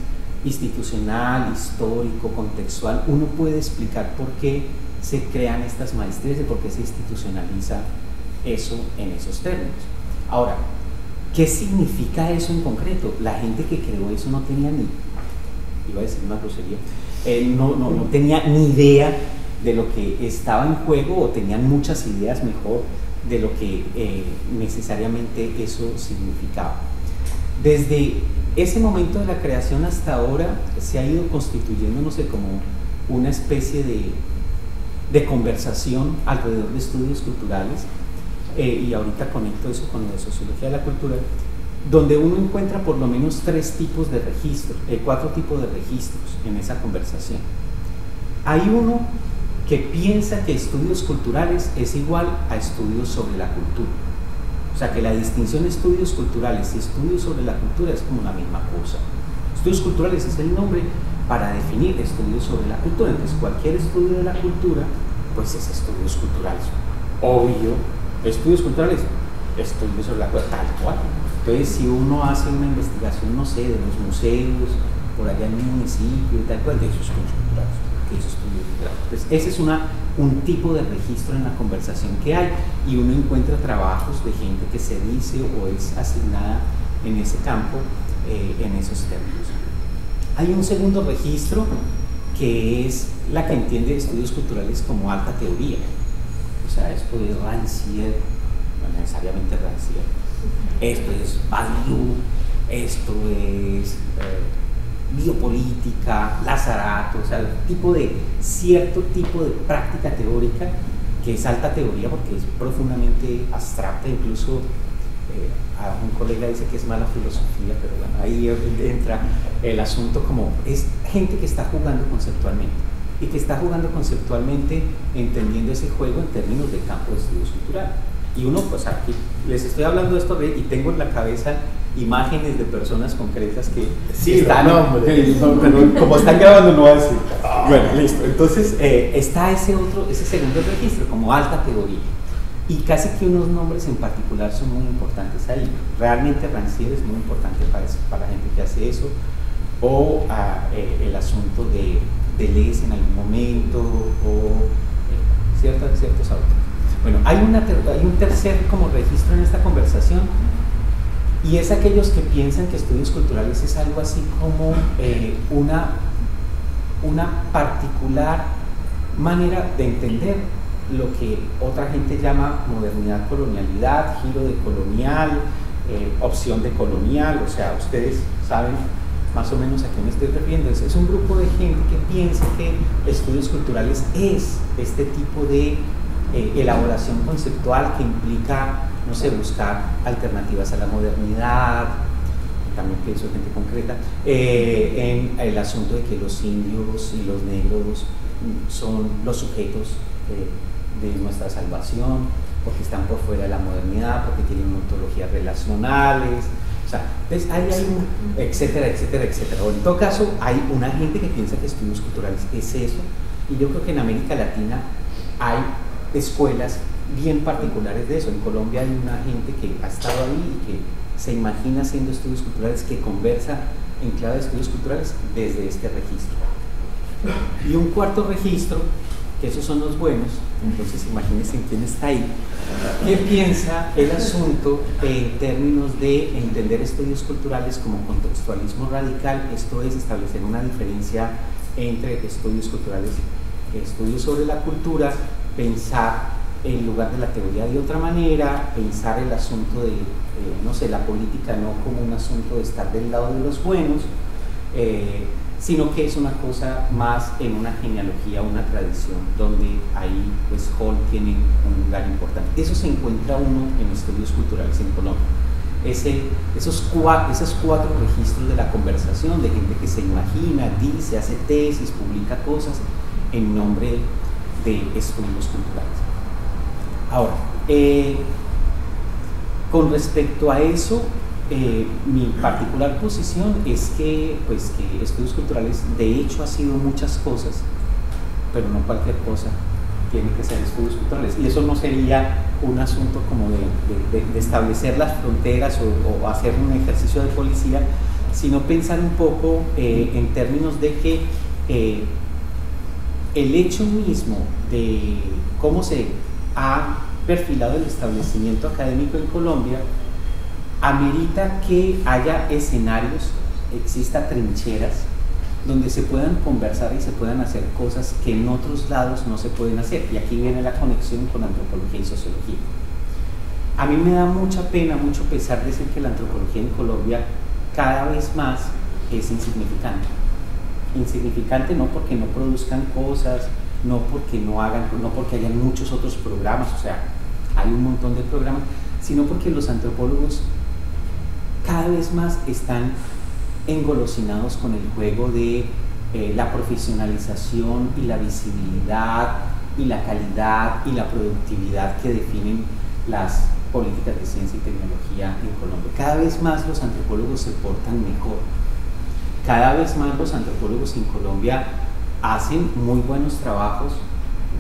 institucional, histórico, contextual, uno puede explicar por qué se crean estas maestrías y por qué se institucionaliza eso en esos términos. Ahora, ¿qué significa eso en concreto? La gente que creó eso no tenía iba a decir una grosería, no tenía ni idea de lo que estaba en juego, o tenían muchas ideas mejor de lo que necesariamente eso significaba. Desde ese momento de la creación hasta ahora se ha ido constituyendo, no sé, como una especie de conversación alrededor de estudios culturales, y ahorita conecto eso con la sociología de la cultura, donde uno encuentra por lo menos cuatro tipos de registros en esa conversación. Hay uno que piensa que estudios culturales es igual a estudios sobre la cultura. O sea, que la distinción de estudios culturales y estudios sobre la cultura es como la misma cosa. Estudios culturales es el nombre para definir estudios sobre la cultura. Entonces, cualquier estudio de la cultura, pues es estudios culturales. Obvio, estudios culturales, estudios sobre la cultura, tal cual. Entonces, si uno hace una investigación, no sé, de los museos, por allá en un municipio y tal cual, de esos estudios culturales, que esos estudios culturales. Entonces, ese es un tipo de registro en la conversación que hay, y uno encuentra trabajos de gente que se dice o es asignada en ese campo, en esos términos. Hay un segundo registro que es la que entiende estudios culturales como alta teoría. O sea, esto es Rancière, no necesariamente Rancière. Esto es Badiou, esto es biopolítica, Lazarato, o sea, cierto tipo de práctica teórica que es alta teoría porque es profundamente abstracta. Incluso a un colega dice que es mala filosofía, pero bueno, ahí entra el asunto, como es gente que está jugando conceptualmente y que está jugando conceptualmente entendiendo ese juego en términos del campo de estudios culturales. Y uno, pues aquí les estoy hablando de esto y tengo en la cabeza imágenes de personas concretas que sí, están, pero como están grabando no va a decir. Bueno, listo. Entonces está ese segundo registro como alta teoría. y casi que unos nombres en particular son muy importantes ahí. Realmente Rancière es muy importante para la gente que hace eso, o el asunto de Deleuze en algún momento, o ciertos autores. Bueno, hay un tercer como registro en esta conversación, y es aquellos que piensan que estudios culturales es algo así como una particular manera de entender lo que otra gente llama modernidad, colonialidad, giro de colonial, opción de colonial. O sea, ustedes saben más o menos a qué me estoy refiriendo. Es un grupo de gente que piensa que estudios culturales es este tipo de elaboración conceptual que implica, no sé, buscar alternativas a la modernidad. También pienso en gente concreta, en el asunto de que los indios y los negros son los sujetos de nuestra salvación, porque están por fuera de la modernidad, porque tienen ontologías relacionales, o sea, entonces hay un etcétera, etcétera, etcétera. O en todo caso, hay una gente que piensa que estudios culturales es eso, y yo creo que en América Latina hay escuelas bien particulares de eso. En Colombia hay una gente que ha estado ahí y que se imagina haciendo estudios culturales, que conversa en clave de estudios culturales desde este registro. Y un cuarto registro, que esos son los buenos, entonces imagínense quién está ahí, que piensa el asunto en términos de entender estudios culturales como contextualismo radical, esto es establecer una diferencia entre estudios culturales, estudios sobre la cultura, pensar en lugar de la teoría de otra manera, pensar el asunto de, no sé, la política no como un asunto de estar del lado de los buenos, sino que es una cosa más en una genealogía, una tradición, donde ahí pues Hall tiene un lugar importante. Eso se encuentra uno en estudios culturales en Colombia. Esos cuatro registros de la conversación, de gente que se imagina, dice, hace tesis, publica cosas en nombre de estudios culturales. Ahora, con respecto a eso, mi particular posición es que, pues, que estudios culturales de hecho ha sido muchas cosas, pero no cualquier cosa tiene que ser estudios culturales, y eso no sería un asunto como de establecer las fronteras o hacer un ejercicio de policía, sino pensar un poco en términos de que el hecho mismo de cómo se ha perfilado el establecimiento académico en Colombia amerita que haya escenarios, exista trincheras donde se puedan conversar y se puedan hacer cosas que en otros lados no se pueden hacer, y aquí viene la conexión con antropología y sociología. A mí me da mucha pena, mucho pesar decir que la antropología en Colombia cada vez más es insignificante. Insignificante no porque no produzcan cosas, no porque no hagan, no porque hayan muchos otros programas, o sea, hay un montón de programas, sino porque los antropólogos cada vez más están engolosinados con el juego de la profesionalización y la visibilidad y la calidad y la productividad que definen las políticas de ciencia y tecnología en Colombia. Cada vez más los antropólogos se portan mejor, cada vez más los antropólogos en Colombia hacen muy buenos trabajos,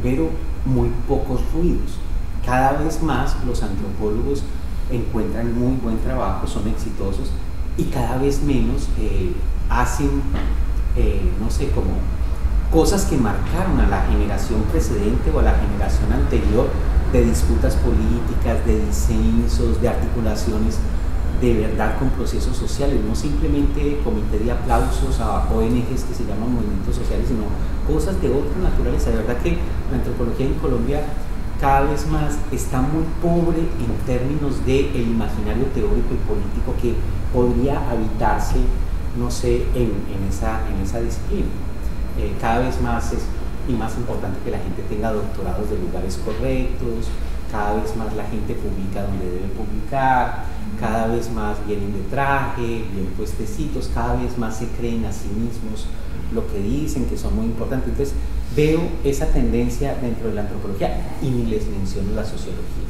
pero muy pocos ruidos. Cada vez más los antropólogos encuentran muy buen trabajo, son exitosos, y cada vez menos hacen, no sé, como cosas que marcaron a la generación precedente o a la generación anterior, de disputas políticas, de disensos, de articulaciones de verdad con procesos sociales, no simplemente comité de aplausos a ONGs que se llaman movimientos sociales, sino cosas de otra naturaleza. De verdad que la antropología en Colombia cada vez más está muy pobre en términos del imaginario teórico y político que podría habitarse, no sé, en esa disciplina. Cada vez más es más importante que la gente tenga doctorados de lugares correctos, cada vez más la gente publica donde debe publicar, cada vez más vienen de traje, bien puestecitos, cada vez más se creen a sí mismos lo que dicen, que son muy importantes. Entonces veo esa tendencia dentro de la antropología, y ni les menciono la sociología.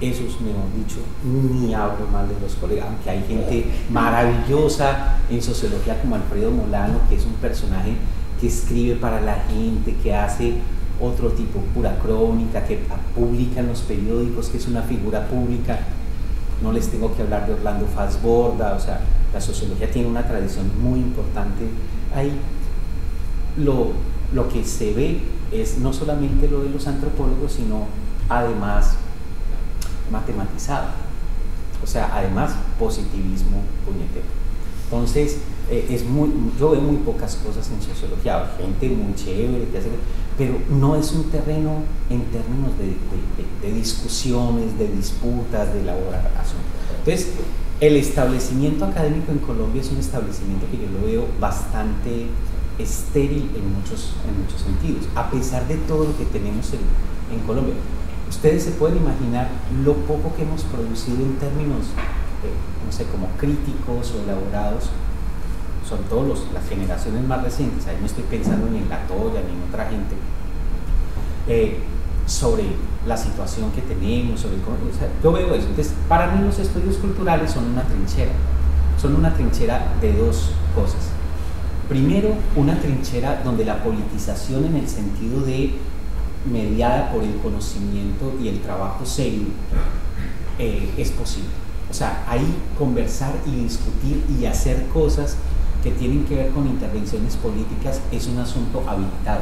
Esos, mejor dicho, ni hablo mal de los colegas, aunque hay gente maravillosa en sociología como Alfredo Molano, que es un personaje que escribe para la gente, que hace otro tipo, pura crónica, que publica en los periódicos, que es una figura pública. No les tengo que hablar de Orlando Fassborda, o sea, la sociología tiene una tradición muy importante ahí. Lo que se ve es no solamente lo de los antropólogos, sino además matematizado, o sea, además positivismo puñetero. Entonces, yo veo muy pocas cosas en sociología, gente muy chévere, pero no es un terreno en términos de discusiones, de disputas, de elaboración. Entonces, el establecimiento académico en Colombia es un establecimiento que yo lo veo bastante estéril en muchos sentidos, a pesar de todo lo que tenemos en Colombia. Ustedes se pueden imaginar lo poco que hemos producido en términos, no sé, como críticos o elaborados, sobre todo las generaciones más recientes. Ahí no estoy pensando ni en La Toya ni en otra gente, sobre la situación que tenemos, sobre cómo, o sea, yo veo eso. Entonces, para mí los estudios culturales son una trinchera de dos cosas. Primero, una trinchera donde la politización, en el sentido de mediada por el conocimiento y el trabajo serio, es posible. O sea, ahí conversar y discutir y hacer cosas que tienen que ver con intervenciones políticas es un asunto habilitado.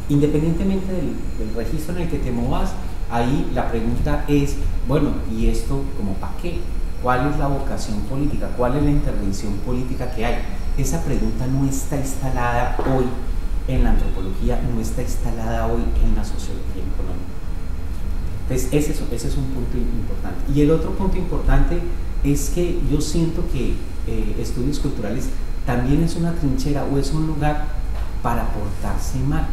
Independientemente del registro en el que te movas, ahí la pregunta es, bueno, ¿y esto como para qué? ¿Cuál es la vocación política? ¿Cuál es la intervención política que hay? Esa pregunta no está instalada hoy en la antropología, no está instalada hoy en la sociología en Colombia. Entonces, ese es un punto importante. Y el otro punto importante es que yo siento que estudios culturales también es una trinchera o es un lugar para portarse mal,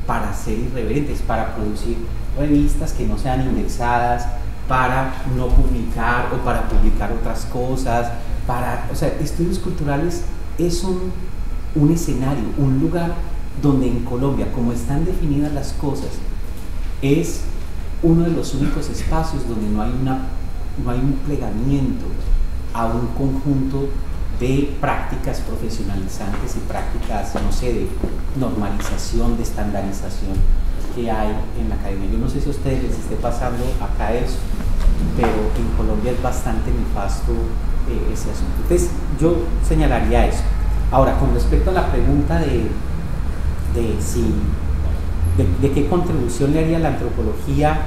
para ser irreverentes, para producir revistas que no sean indexadas, para no publicar o para publicar otras cosas, o sea, estudios culturales es un escenario, un lugar donde en Colombia, como están definidas las cosas, es uno de los únicos espacios donde no hay un plegamiento a un conjunto de prácticas profesionalizantes y prácticas, no sé, de normalización, de estandarización que hay en la academia. Yo no sé si a ustedes les esté pasando acá eso, pero en Colombia es bastante nefasto ese asunto. Entonces, yo señalaría eso. Ahora, con respecto a la pregunta de qué contribución le haría la antropología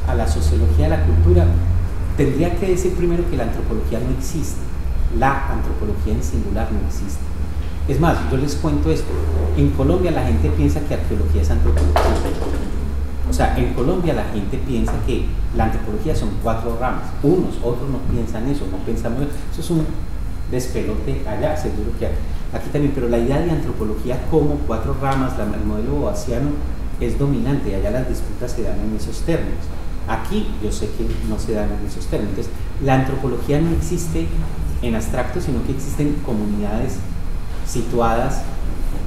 a la sociología de la cultura, tendría que decir primero que la antropología no existe. La antropología en singular no existe. Es más, yo les cuento esto. En Colombia la gente piensa que arqueología es antropología. O sea, en Colombia la gente piensa que la antropología son 4 ramas. Otros no piensan eso, no pensamos eso. Es un despelote allá, seguro que aquí también. Pero la idea de antropología como 4 ramas, el modelo boasiano, es dominante. Allá las disputas se dan en esos términos. Aquí yo sé que no se dan en esos términos. Entonces, la antropología no existe en abstracto, sino que existen comunidades situadas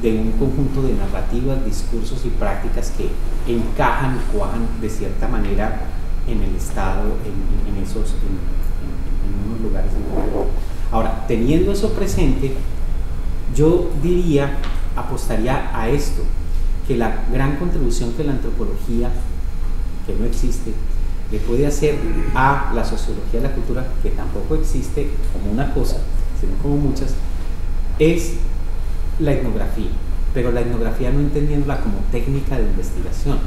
de un conjunto de narrativas, discursos y prácticas que encajan y cuajan de cierta manera en el Estado, en unos lugares en concreto. Ahora, teniendo eso presente, yo apostaría a esto, que la gran contribución que la antropología, que no existe, le puede hacer a la sociología de la cultura, que tampoco existe como una cosa, sino como muchas, es la etnografía, pero la etnografía no entendiéndola como técnica de investigación.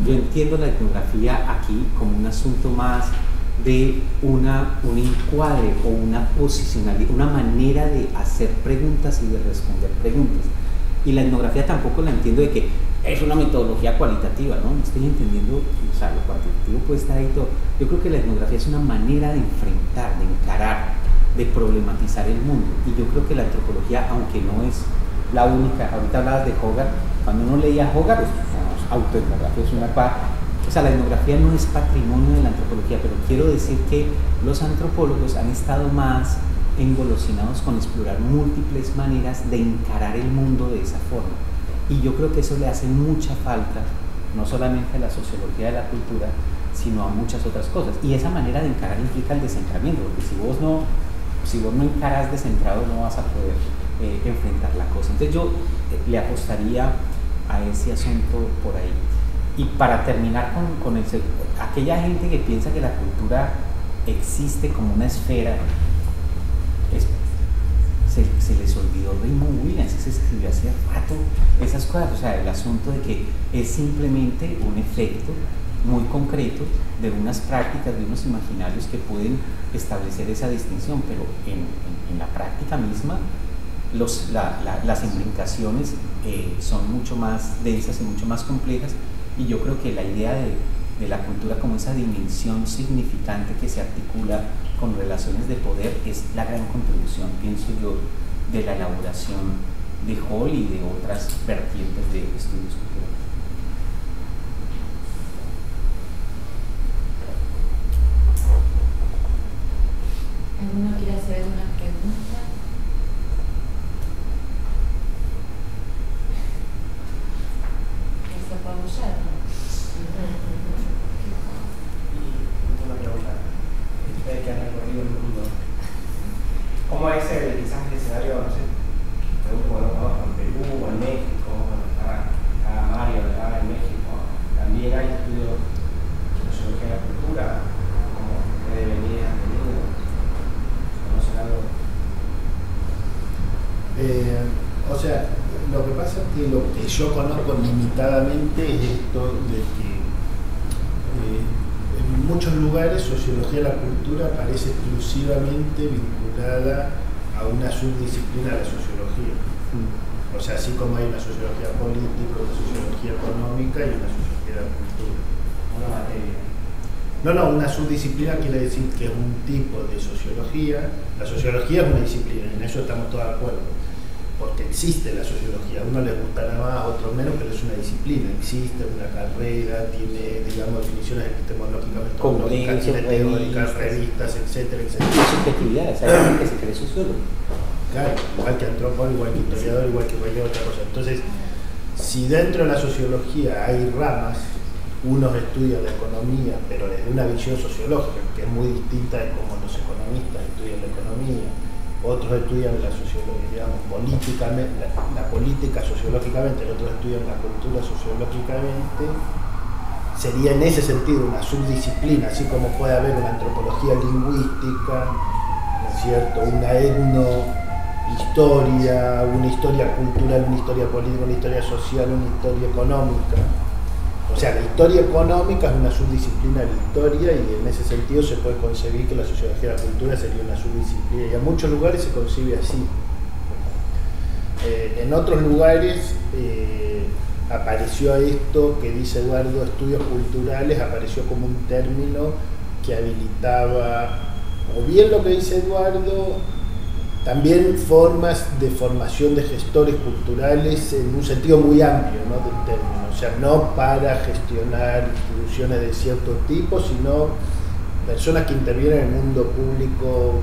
Yo entiendo la etnografía aquí como un asunto más de un encuadre o una posicionalidad, una manera de hacer preguntas y de responder preguntas. Y la etnografía tampoco la entiendo de que es una metodología cualitativa, ¿no? No estoy entendiendo, o sea, lo cuantitativo puede estar ahí todo. Yo creo que la etnografía es una manera de enfrentar, de encarar, de problematizar el mundo. Y yo creo que la antropología, aunque no es la única, ahorita hablabas de Hogarth, cuando uno leía Hogarth, autoetnografía es una cosa, o sea, la etnografía no es patrimonio de la antropología, pero quiero decir que los antropólogos han estado más engolosinados con explorar múltiples maneras de encarar el mundo de esa forma. Y yo creo que eso le hace mucha falta, no solamente a la sociología de la cultura, sino a muchas otras cosas. Y esa manera de encarar implica el descentramiento, porque si vos no encarás descentrado, no vas a poder enfrentar la cosa. Entonces yo le apostaría a ese asunto por ahí. Y para terminar con aquella gente que piensa que la cultura existe como una esfera, se les olvidó Raymond Williams, se escribió hace rato esas cosas, o sea, el asunto de que es simplemente un efecto muy concreto de unas prácticas, de unos imaginarios que pueden establecer esa distinción, pero en la práctica misma las implicaciones son mucho más densas y mucho más complejas, y yo creo que la idea de la cultura como esa dimensión significante que se articula con relaciones de poder es la gran contribución, pienso yo, de la elaboración de Hall y de otras vertientes de estudios culturales. ¿Alguno quiere hacer alguna pregunta? ¿Está para apoyar? Una pregunta. Ustedes que han recorrido el mundo, ¿cómo es quizás el escenario, no sé, como lo conozco en Perú o en México, está Mario acá en México, también hay estudios de sociología de la cultura, como ustedes han tenido, ¿conocen algo? O sea, lo que pasa es que lo que yo conozco limitadamente es esto de que en muchos lugares sociología de la cultura aparece exclusivamente vinculada a una subdisciplina de la sociología. O sea, así como hay una sociología política, una sociología económica y una sociología de la cultura. Una materia. No, una subdisciplina quiere decir que es un tipo de sociología. La sociología es una disciplina, en eso estamos todos de acuerdo. Porque existe la sociología, a uno le gustará más, a otro menos, pero es una disciplina, existe una carrera, tiene, digamos, definiciones epistemológicamente teóricas, tiene teóricas, revistas, etcétera, etcétera. Y subjetividades, hay gente que se cree sociólogo. Claro, igual que antropólogo, igual que historiador, igual que cualquier otra cosa. Entonces, si dentro de la sociología hay ramas, unos estudian la economía, pero desde una visión sociológica, que es muy distinta de cómo los economistas estudian la economía. Otros estudian la sociología, digamos, políticamente, la política sociológicamente, el otro estudian la cultura sociológicamente. Sería en ese sentido una subdisciplina, así como puede haber una antropología lingüística, ¿no es cierto? Una etnohistoria, una historia cultural, una historia política, una historia social, una historia económica. O sea, la historia económica es una subdisciplina de la historia y en ese sentido se puede concebir que la sociología de la cultura sería una subdisciplina y en muchos lugares se concibe así. En otros lugares apareció esto que dice Eduardo, estudios culturales, apareció como un término que habilitaba, o bien lo que dice Eduardo, también formas de formación de gestores culturales en un sentido muy amplio, ¿no?, del término. O sea, no para gestionar instituciones de cierto tipo, sino personas que intervienen en el mundo público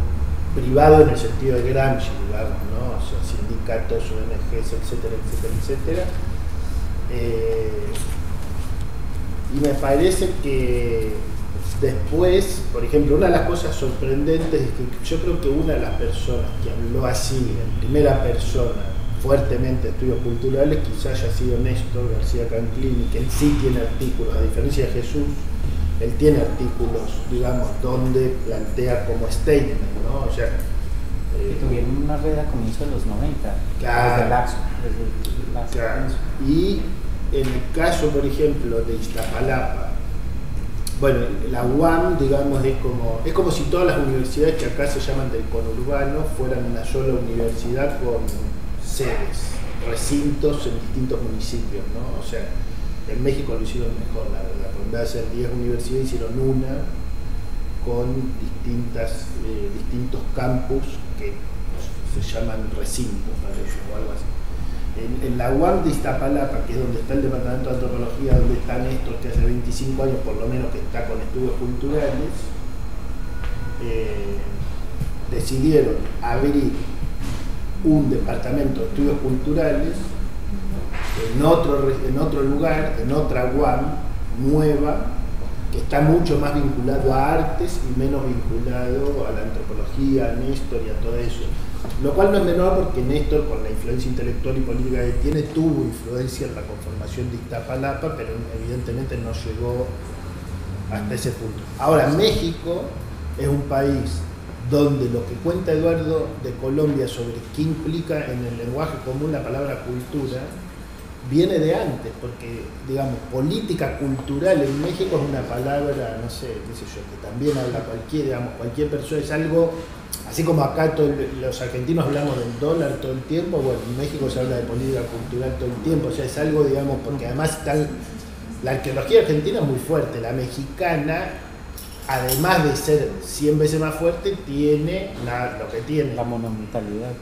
privado en el sentido de Gramsci, digamos, ¿no? O sea, sindicatos, ONGs, etcétera, etcétera, etcétera. Y me parece que después, por ejemplo, una de las cosas sorprendentes es que yo creo que una de las personas que habló así, en primera persona, fuertemente de estudios culturales, quizás haya sido Néstor García Canclini, que él sí tiene artículos, a diferencia de Jesús, él tiene artículos, digamos, donde plantea como statement, ¿no? O sea, que tuvieron una red a comienzos de los 90, claro, desde Laxo. Claro. Y en el caso, por ejemplo, de Iztapalapa, bueno, la UAM, digamos, es como si todas las universidades que acá se llaman del conurbano fueran una sola universidad con sedes, recintos en distintos municipios, ¿no? O sea, en México lo hicieron mejor, la verdad. En vez de hacer 10 universidades, hicieron una con distintos campus que se llaman recintos, parece, o algo así. En la UAM de Iztapalapa, que es donde está el Departamento de Antropología, donde está Néstor, que hace 25 años por lo menos que está con estudios culturales, decidieron abrir un departamento de estudios culturales en otro lugar, en otra UAM nueva, que está mucho más vinculado a artes y menos vinculado a la antropología, a Néstor y a todo eso. Lo cual no es menor porque Néstor, con la influencia intelectual y política que tiene, tuvo influencia en la conformación de Iztapalapa, pero evidentemente no llegó hasta ese punto. Ahora, México es un país donde lo que cuenta Eduardo de Colombia sobre qué implica en el lenguaje común la palabra cultura viene de antes, porque, digamos, política cultural en México es una palabra, no sé, qué sé yo, que también habla cualquier persona, es algo, así como acá los argentinos hablamos del dólar todo el tiempo, bueno, en México se habla de política cultural todo el tiempo, o sea, es algo, digamos, porque además la arqueología argentina es muy fuerte, la mexicana, además de ser 100 veces más fuerte, tiene lo que tiene. La monumentalidad.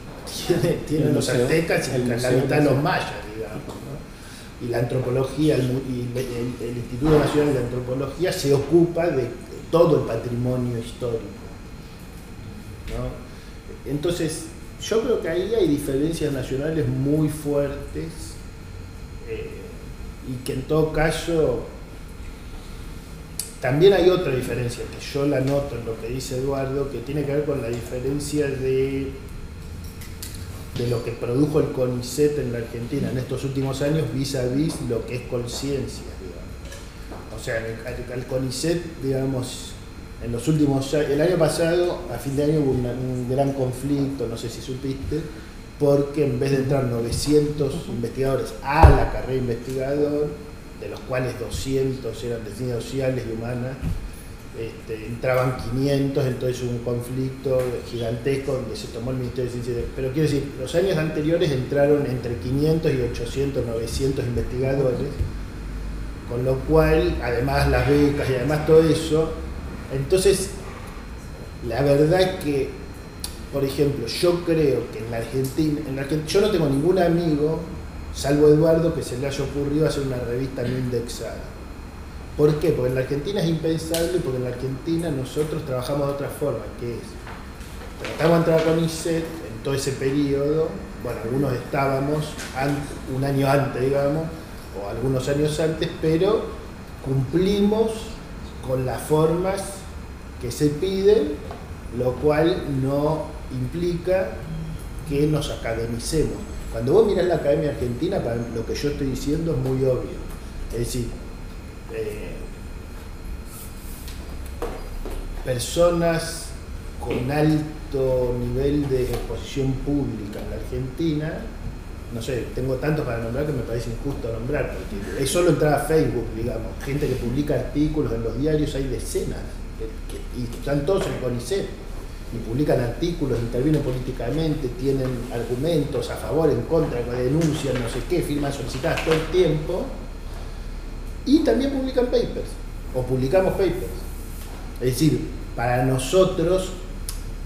Tiene los aztecas y la mitad de los mayas, digamos, ¿no? Y la antropología, el Instituto Nacional de Antropología se ocupa de todo el patrimonio histórico, ¿no? Entonces, yo creo que ahí hay diferencias nacionales muy fuertes y que en todo caso también hay otra diferencia que yo la noto en lo que dice Eduardo, que tiene que ver con la diferencia de lo que produjo el CONICET en la Argentina en estos últimos años vis a vis lo que es conciencia, digamos. O sea, el CONICET, digamos, en los últimos años, el año pasado, a fin de año hubo un gran conflicto, no sé si supiste, porque en vez de entrar 900 investigadores a la carrera de investigador, de los cuales 200 eran de ciencias sociales y humanas, entraban 500, entonces hubo un conflicto gigantesco donde se tomó el Ministerio de Ciencia. Pero quiero decir, los años anteriores entraron entre 500 y 800, 900 investigadores, con lo cual, además las becas y además todo eso, entonces, la verdad es que, por ejemplo, yo creo que en la Argentina, yo no tengo ningún amigo, salvo Eduardo, que se le haya ocurrido hacer una revista no indexada. ¿Por qué? Porque en la Argentina es impensable, porque en la Argentina nosotros trabajamos de otra forma, que es, tratamos de entrar con CONICET en todo ese periodo, bueno, algunos estábamos un año antes, digamos, o algunos años antes, pero cumplimos con las formas que se piden, lo cual no implica que nos academicemos. Cuando vos mirás la Academia Argentina, para lo que yo estoy diciendo es muy obvio. Es decir, personas con alto nivel de exposición pública en la Argentina, no sé, tengo tantos para nombrar que me parece injusto nombrar, porque es solo entrar a Facebook, digamos, gente que publica artículos en los diarios, hay decenas, y están todos en CONICET, y publican artículos, intervienen políticamente, tienen argumentos a favor, en contra, denuncian, no sé qué, firmas solicitadas todo el tiempo, y también publican papers, o publicamos papers. Es decir, para nosotros,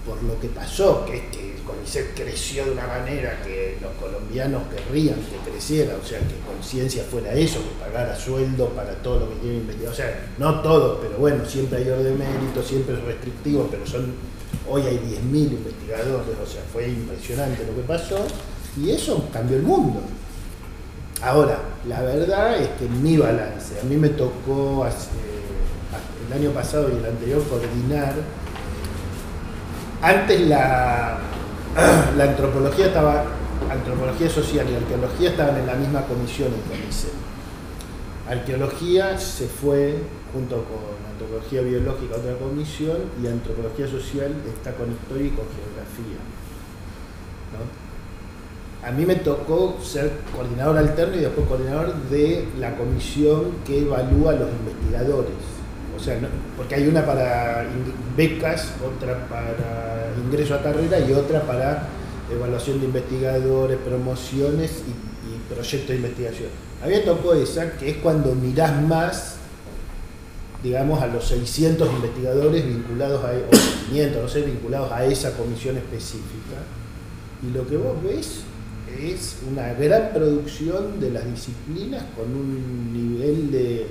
por lo que pasó, que es que el CONICET creció de una manera que los colombianos querrían que creciera, o sea, que Conciencia fuera eso, que pagara sueldo para todo lo que tiene investigado, o sea, no todo, pero bueno, siempre hay orden de mérito, siempre es restrictivo, pero hoy hay 10.000 investigadores, o sea, fue impresionante lo que pasó, y eso cambió el mundo. Ahora, la verdad es que en mi balance, a mí me tocó el año pasado y el anterior coordinar. Antes la antropología social y arqueología estaban en la misma comisión en CONICET. Arqueología se fue junto con antropología biológica a otra comisión, y antropología social está con historia y con geografía, ¿no? A mí me tocó ser coordinador alterno y después coordinador de la comisión que evalúa a los investigadores. O sea, porque hay una para becas, otra para ingreso a carrera y otra para evaluación de investigadores, promociones y proyectos de investigación. A mí me tocó esa, que es cuando mirás más, digamos, a los 600 investigadores vinculados o 500, no sé, vinculados a esa comisión específica. Y lo que vos ves es una gran producción de las disciplinas con un nivel de,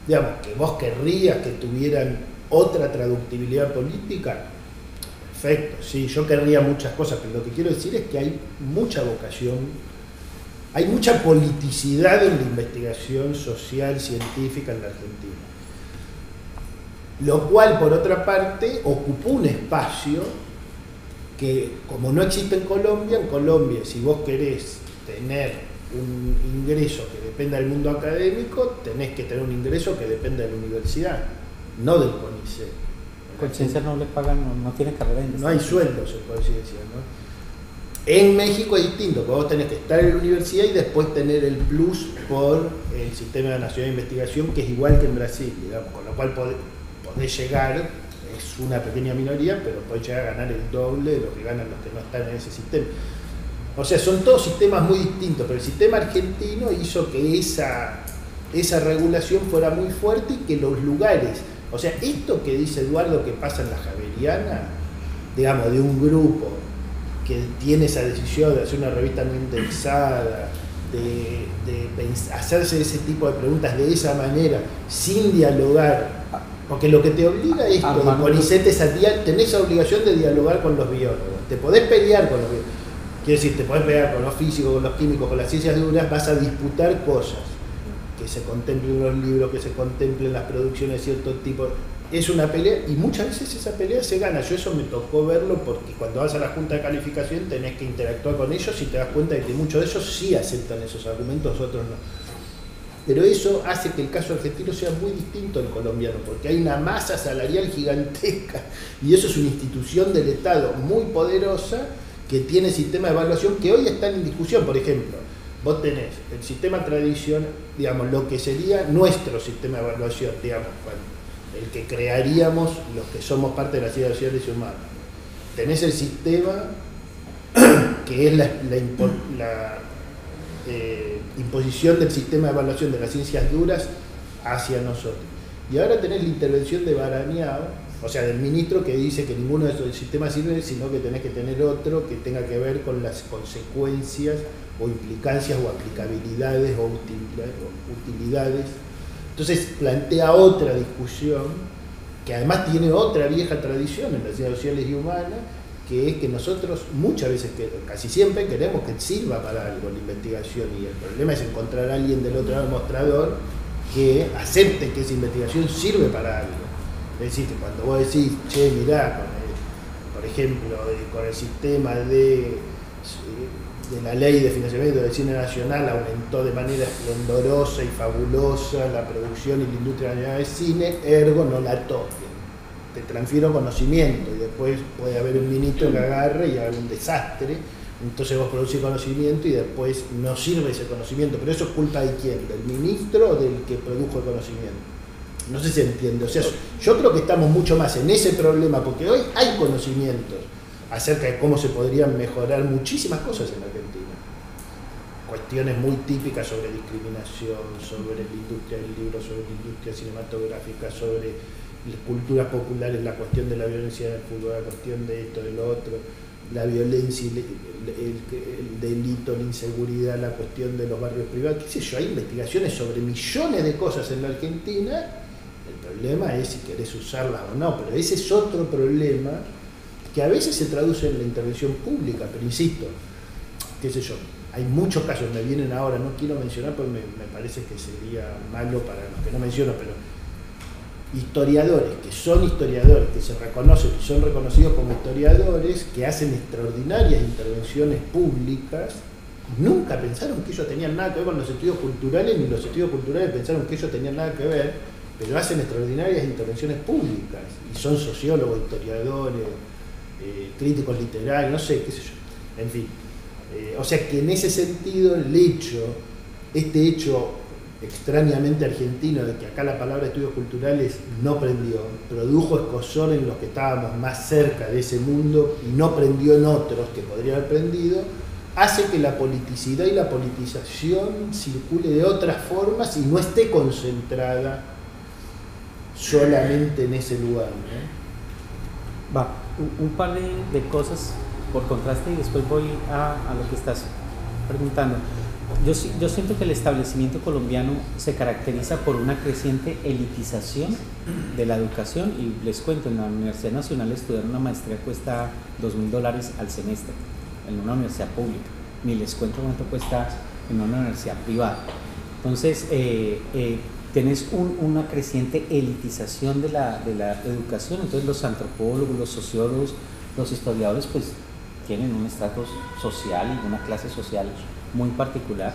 digamos, que vos querrías que tuvieran otra traductibilidad política. Perfecto, sí, yo querría muchas cosas, pero lo que quiero decir es que hay mucha vocación, hay mucha politicidad en la investigación social, científica en la Argentina. Lo cual, por otra parte, ocupó un espacio que como no existe en Colombia si vos querés tener un ingreso que dependa del mundo académico, tenés que tener un ingreso que dependa de la universidad, no del CONICET. Conciencia no le pagan, no tiene carrera de no hay sueldos, se puede decir, ¿no? En México es distinto, porque vos tenés que estar en la universidad y después tener el plus por el Sistema Nacional de Investigación, que es igual que en Brasil, digamos, con lo cual podés llegar, es una pequeña minoría, pero podés llegar a ganar el doble de lo que ganan los que no están en ese sistema. O sea, son todos sistemas muy distintos, pero el sistema argentino hizo que esa regulación fuera muy fuerte y que los lugares, o sea, esto que dice Eduardo que pasa en la Javeriana, digamos, de un grupo que tiene esa decisión de hacer una revista no indexada, de hacerse ese tipo de preguntas de esa manera, sin dialogar, porque lo que te obliga esto de CONICET es tenés esa obligación de dialogar con los biólogos, te podés pelear con los biólogos, quiere decir, te podés pelear con los físicos, con los químicos, con las ciencias duras, vas a disputar cosas, que se contemplen en los libros, que se contemplen las producciones de cierto tipo. Es una pelea y muchas veces esa pelea se gana. Yo eso me tocó verlo porque cuando vas a la junta de calificación tenés que interactuar con ellos y te das cuenta de que muchos de ellos sí aceptan esos argumentos, otros no. Pero eso hace que el caso argentino sea muy distinto al colombiano, porque hay una masa salarial gigantesca y eso es una institución del Estado muy poderosa que tiene sistema de evaluación que hoy están en discusión. Por ejemplo, vos tenés el sistema tradicional, digamos, lo que sería nuestro sistema de evaluación, digamos, el que crearíamos los que somos parte de las ciencias sociales y humanas. Tenés el sistema que es la imposición del sistema de evaluación de las ciencias duras hacia nosotros. Y ahora tenés la intervención de Barañao, o sea, del ministro, que dice que ninguno de esos sistemas sirve, sino que tenés que tener otro que tenga que ver con las consecuencias o implicancias o aplicabilidades o utilidades. Entonces plantea otra discusión que además tiene otra vieja tradición en las ciencias sociales y humanas, que es que nosotros muchas veces, casi siempre, queremos que sirva para algo la investigación, y el problema es encontrar a alguien del otro lado del mostrador que acepte que esa investigación sirve para algo. Es decir, que cuando vos decís, che, mirá, por ejemplo, con el sistema de la ley de financiamiento del cine nacional aumentó de manera esplendorosa y fabulosa la producción y la industria nacional de cine, ergo no la toquen. Te transfiero conocimiento y después puede haber un ministro que agarre y haga un desastre, entonces vos producís conocimiento y después no sirve ese conocimiento, pero eso es culpa de quién, del ministro o del que produjo el conocimiento. No sé si se entiende, o sea, yo creo que estamos mucho más en ese problema, porque hoy hay conocimientos acerca de cómo se podrían mejorar muchísimas cosas en Argentina. Cuestiones muy típicas sobre discriminación, sobre la industria del libro, sobre la industria cinematográfica, sobre las culturas populares, la cuestión de la violencia en el fútbol, la cuestión de esto, de lo otro, la violencia, el delito, la inseguridad, la cuestión de los barrios privados, qué sé yo, hay investigaciones sobre millones de cosas en la Argentina. El problema es si querés usarlas o no, pero ese es otro problema que a veces se traduce en la intervención pública, pero insisto, qué sé yo, hay muchos casos, me vienen ahora, no quiero mencionar porque me parece que sería malo para los que no menciono, pero historiadores, que se reconocen y son reconocidos como historiadores, que hacen extraordinarias intervenciones públicas, nunca pensaron que ellos tenían nada que ver con los estudios culturales, ni los estudios culturales pensaron que ellos tenían nada que ver, pero hacen extraordinarias intervenciones públicas, y son sociólogos, historiadores, críticos literarios, no sé, qué sé yo, en fin. O sea que en ese sentido este hecho extrañamente argentino de que acá la palabra estudios culturales no prendió, produjo escozor en los que estábamos más cerca de ese mundo y no prendió en otros que podrían haber prendido, hace que la politicidad y la politización circule de otras formas y no esté concentrada solamente en ese lugar, ¿no? Va, un par de cosas por contraste y después voy a lo que estás preguntando. Yo siento que el establecimiento colombiano se caracteriza por una creciente elitización de la educación, y les cuento, en la Universidad Nacional estudiar una maestría cuesta $2.000 al semestre en una universidad pública, ni les cuento cuánto cuesta en una universidad privada. Entonces tenés una creciente elitización de la educación, entonces los antropólogos, los sociólogos, los historiadores pues tienen un estatus social y una clase social muy particular,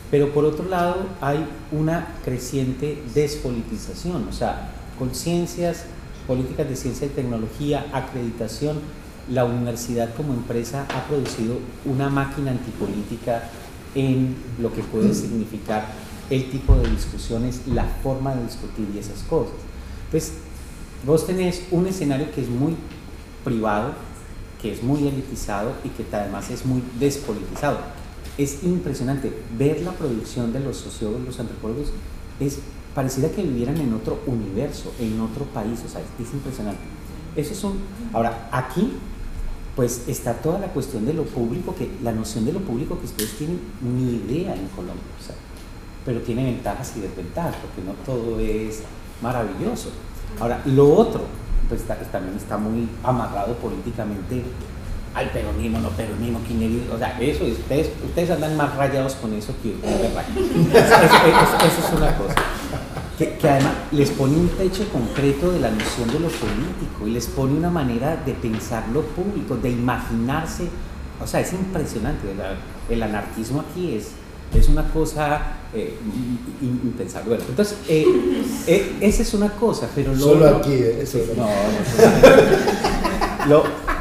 pero por otro lado hay una creciente despolitización, o sea, con ciencias, políticas de ciencia y tecnología, acreditación, la universidad como empresa ha producido una máquina antipolítica en lo que puede significar el tipo de discusiones, la forma de discutir y esas cosas. Entonces, vos tenés un escenario que es muy privado, que es muy elitizado y que además es muy despolitizado. Es impresionante ver la producción de los sociólogos, los antropólogos, pareciera que vivieran en otro universo, en otro país, o sea, es impresionante. Eso es ahora, aquí, pues está toda la cuestión de lo público, la noción de lo público que ustedes tienen ni idea en Colombia, o sea, pero tiene ventajas y desventajas, porque no todo es maravilloso. Ahora, lo otro, pues también está muy amarrado políticamente al peronismo, no peronismo, kirchnerismo, o sea, eso, ustedes andan más rayados con eso que verdad. Eso es una cosa. Que además les pone un techo concreto de la noción de lo político y les pone una manera de pensar lo público, de imaginarse, o sea, es impresionante. El anarquismo aquí es una cosa impensable. Bueno, entonces, esa es una cosa, pero solo otro, aquí, eso no.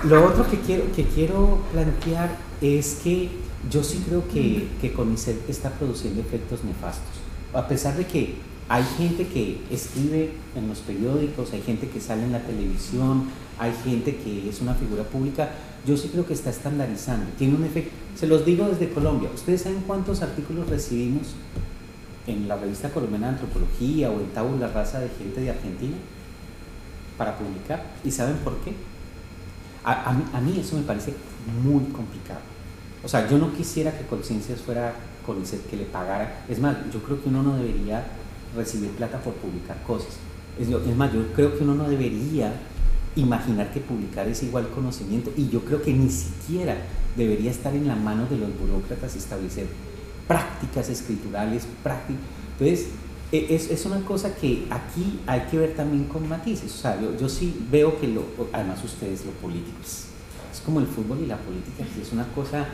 Lo otro que quiero plantear es que yo sí creo que CONICET está produciendo efectos nefastos, a pesar de que hay gente que escribe en los periódicos, hay gente que sale en la televisión, hay gente que es una figura pública. Yo sí creo que está estandarizando, tiene un efecto. Se los digo desde Colombia. ¿Ustedes saben cuántos artículos recibimos en la revista colombiana de antropología o en Tabula Rasa de gente de Argentina para publicar? ¿Y saben por qué? A mí eso me parece muy complicado. O sea, yo no quisiera que Conciencias fuera CONICET, que le pagara. Es más, yo creo que uno no debería recibir plata por publicar cosas. Es más, yo creo que uno no debería imaginar que publicar es igual conocimiento, y yo creo que ni siquiera debería estar en la mano de los burócratas establecer prácticas escriturales, Entonces, es una cosa que aquí hay que ver también con matices. O sea, yo sí veo que además ustedes lo político es como el fútbol y la política, que es una cosa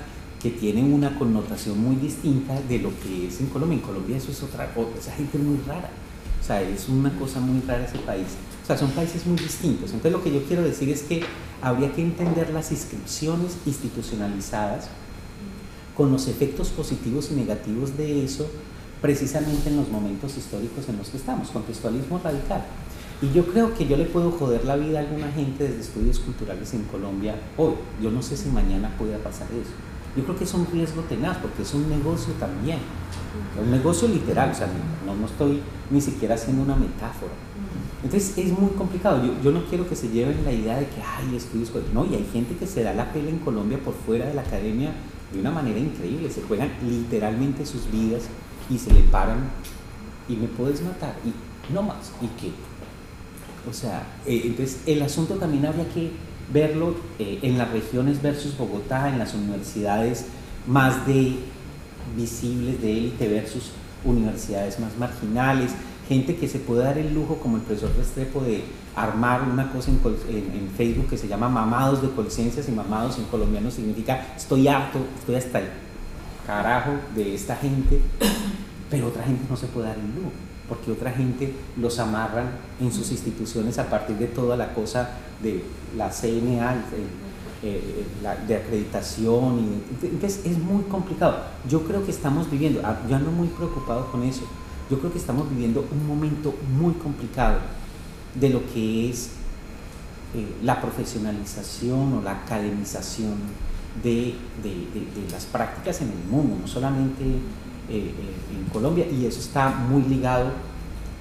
que tiene una connotación muy distinta de lo que es en Colombia. En Colombia eso es otra cosa, esa gente es muy rara, o sea, es una cosa muy rara ese país, o sea, son países muy distintos. Entonces lo que yo quiero decir es que habría que entender las inscripciones institucionalizadas con los efectos positivos y negativos de eso, precisamente en los momentos históricos en los que estamos. Contextualismo radical. Y yo creo que yo le puedo joder la vida a alguna gente desde estudios culturales en Colombia hoy. Yo no sé si mañana pueda pasar eso. Yo creo que es un riesgo tenaz, porque es un negocio también, un negocio literal, o sea, no estoy ni siquiera haciendo una metáfora. Entonces es muy complicado. Yo no quiero que se lleven la idea de que hay estudios, no, y hay gente que se da la pela en Colombia por fuera de la academia de una manera increíble, se juegan literalmente sus vidas y se le paran y me puedes matar, y no más, ¿y qué? O sea, entonces el asunto también habría que verlo en las regiones versus Bogotá, en las universidades más visibles de élite versus universidades más marginales, gente que se puede dar el lujo, como el profesor Restrepo, de armar una cosa en Facebook que se llama Mamados de Conciencias, y mamados en colombiano significa estoy harto, estoy hasta el carajo de esta gente, pero otra gente no se puede dar el lujo, porque otra gente los amarran en sus instituciones a partir de toda la cosa de la CNA, de acreditación, entonces es muy complicado. Yo creo que estamos viviendo, yo ando muy preocupado con eso, yo creo que estamos viviendo un momento muy complicado de lo que es la profesionalización o la academización de las prácticas en el mundo, no solamente en Colombia, y eso está muy ligado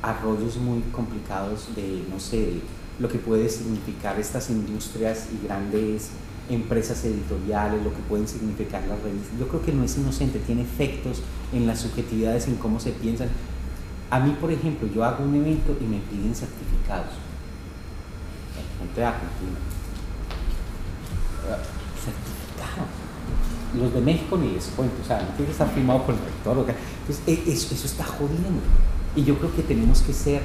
a rollos muy complicados de, no sé, de lo que puede significar estas industrias y grandes empresas editoriales, lo que pueden significar las revistas. Yo creo que no es inocente, tiene efectos en las subjetividades, en cómo se piensan. A mí, por ejemplo, yo hago un evento y me piden certificados. Gente de Argentina. Certificado. Los de México ni les cuento, o sea, no tiene que estar firmado por el rector. Entonces, eso está jodiendo. Y yo creo que tenemos que ser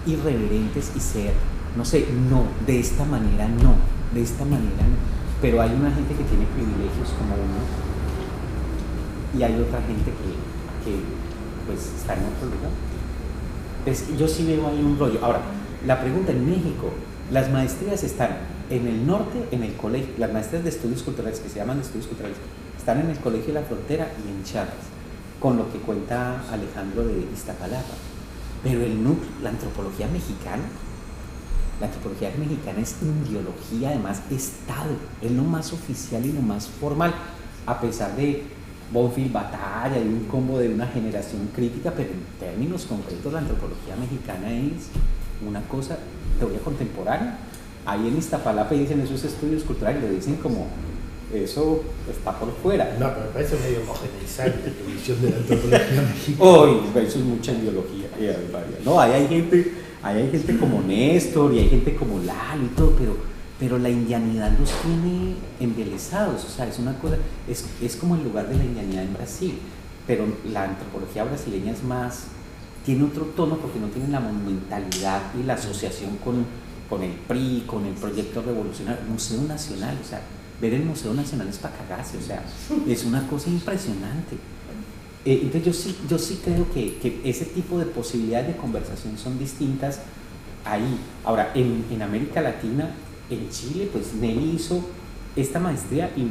irreverentes y ser, no sé, no, de esta manera no, de esta manera no. pero hay una gente que tiene privilegios como uno y hay otra gente que pues está en otro lugar. Entonces, yo sí veo ahí un rollo. Ahora, la pregunta: en México, las maestrías están en el norte, en el colegio, las maestrías de estudios culturales, que se llaman estudios culturales, están en el Colegio de la Frontera y en Chiapas, con lo que cuenta Alejandro de Iztapalapa. Pero el núcleo, la antropología mexicana es ideología, además Estado, es lo más oficial y lo más formal, a pesar de Bonfil Batalla y un combo de una generación crítica, pero en términos concretos la antropología mexicana es una cosa, teoría contemporánea. Ahí en Iztapalapa dicen esos estudios culturales, lo dicen como eso está por fuera. No, pero me parece medio homogeneizar la visión de la antropología mexicana. Hoy, eso es mucha ideología. No, ahí hay gente como Néstor y hay gente como Lalo y todo, pero la indianidad los tiene embelesados. O sea, es una cosa, es como el lugar de la indianidad en Brasil, pero la antropología brasileña es más, tiene otro tono porque no tiene la monumentalidad y la asociación con el PRI, con el proyecto revolucionario, Museo Nacional. O sea, ver el Museo Nacional es para cagarse, o sea, es una cosa impresionante. Entonces yo sí creo que ese tipo de posibilidades de conversación son distintas ahí. Ahora, en América Latina, en Chile, pues Nelly hizo esta maestría y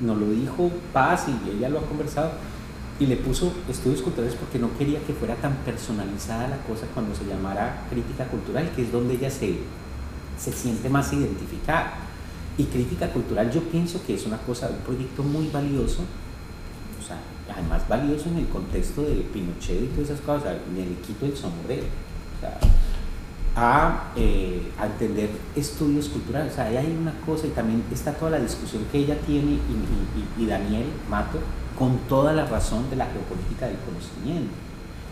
nos lo dijo Paz y ella lo ha conversado, y le puso estudios culturales porque no quería que fuera tan personalizada la cosa cuando se llamara crítica cultural, que es donde ella se siente más identificada. Y crítica cultural yo pienso que es una cosa, un proyecto muy valioso, o sea, además valioso en el contexto de Pinochet y todas esas cosas, ni le quito el sombrero, o sea, a entender estudios culturales. O sea, ahí hay una cosa, y también está toda la discusión que ella tiene y Daniel Mato, con toda la razón de la geopolítica del conocimiento,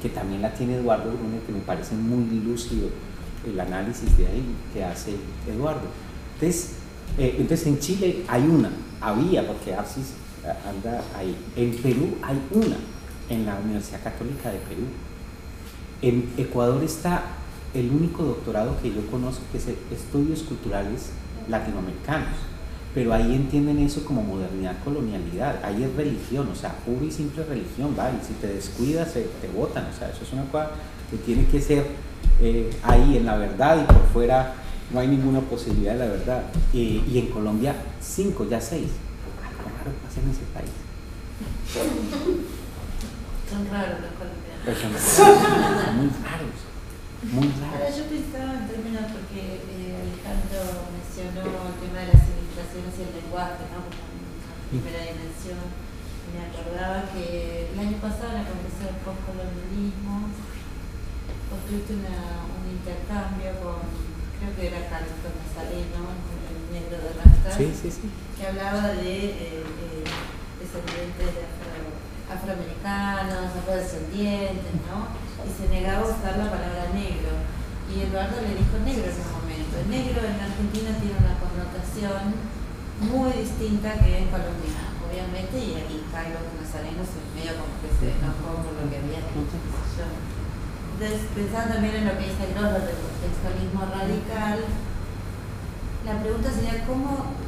que también la tiene Eduardo Brunner, que me parece muy lúcido el análisis de ahí que hace Eduardo. Entonces en Chile había, porque Arcis anda ahí. En Perú hay una, en la Universidad Católica de Perú. En Ecuador está el único doctorado que yo conozco, que es Estudios Culturales Latinoamericanos, pero ahí entienden eso como modernidad, colonialidad. Ahí es religión, o sea, pura y simple religión, ¿vale? Si te descuidas te botan, o sea, eso es una cosa que tiene que ser ahí en la verdad, y por fuera no hay ninguna posibilidad de la verdad. Y en Colombia 5, ya 6. Algo raro pasa en ese país. Son raros los colombianos. Son muy raros. Muy Ahora raros. yo pensaba en términos, porque Alejandro mencionó el tema de las civilizaciones y el lenguaje, ¿no? Como una primera dimensión. Me acordaba que el año pasado en la Convención del Postcolonialismo construiste un intercambio con, creo que era Carlos Nazareno, el negro de Rastas, Sí. que hablaba de descendientes de afroamericanos, afrodescendientes, ¿no? Y se negaba a usar la palabra negro. Y Eduardo le dijo negro en un momento. El negro en Argentina tiene una connotación muy distinta que en Colombia, obviamente, y aquí Carlos Nazareno se medio como que se enojó por lo que había dicho, qué sé yo. Entonces, pensando también en lo que dice Gross del contextualismo radical, la pregunta sería cómo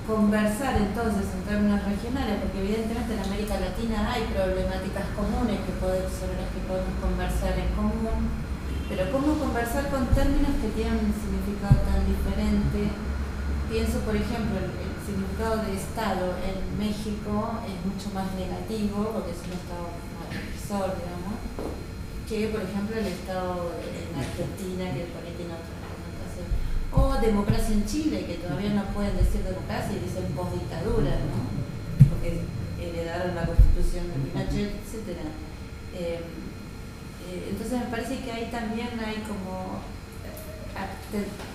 conversar entonces en términos regionales, porque evidentemente en América Latina hay problemáticas comunes sobre las que podemos conversar en común, pero cómo conversar con términos que tienen un significado tan diferente. Pienso, por ejemplo, el significado de Estado en México es mucho más negativo, porque es un Estado opresor, digamos, que por ejemplo el Estado en Argentina, que por ahí tiene otra connotación. O democracia en Chile, que todavía no pueden decir democracia y dicen postdictadura, ¿no? Porque heredaron la constitución de Pinochet, etc. Entonces me parece que ahí también hay como,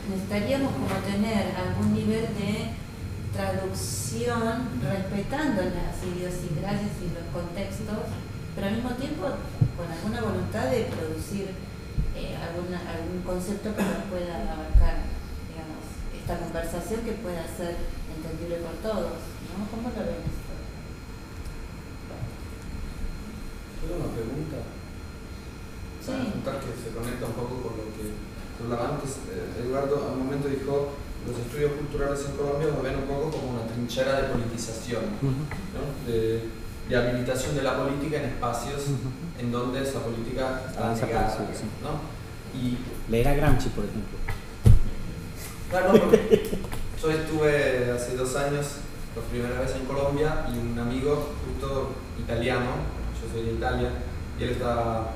necesitaríamos como tener algún nivel de traducción respetando las idiosincrasias y los contextos, pero al mismo tiempo con alguna voluntad de producir algún concepto que nos pueda abarcar, digamos, esta conversación que pueda ser entendible por todos, ¿no? ¿Cómo lo ven esto? Tengo una pregunta. Sí. Para contar que se conecta un poco con lo que hablaba antes, Eduardo a un momento dijo, los estudios culturales en Colombia lo ven un poco como una trinchera de politización, ¿no? de habilitación de la política en espacios en donde esa política está negada, ¿no? Y leer a Gramsci, por ejemplo. Claro, no, porque yo estuve hace 2 años por primera vez en Colombia y un amigo justo italiano, yo soy de Italia, y él está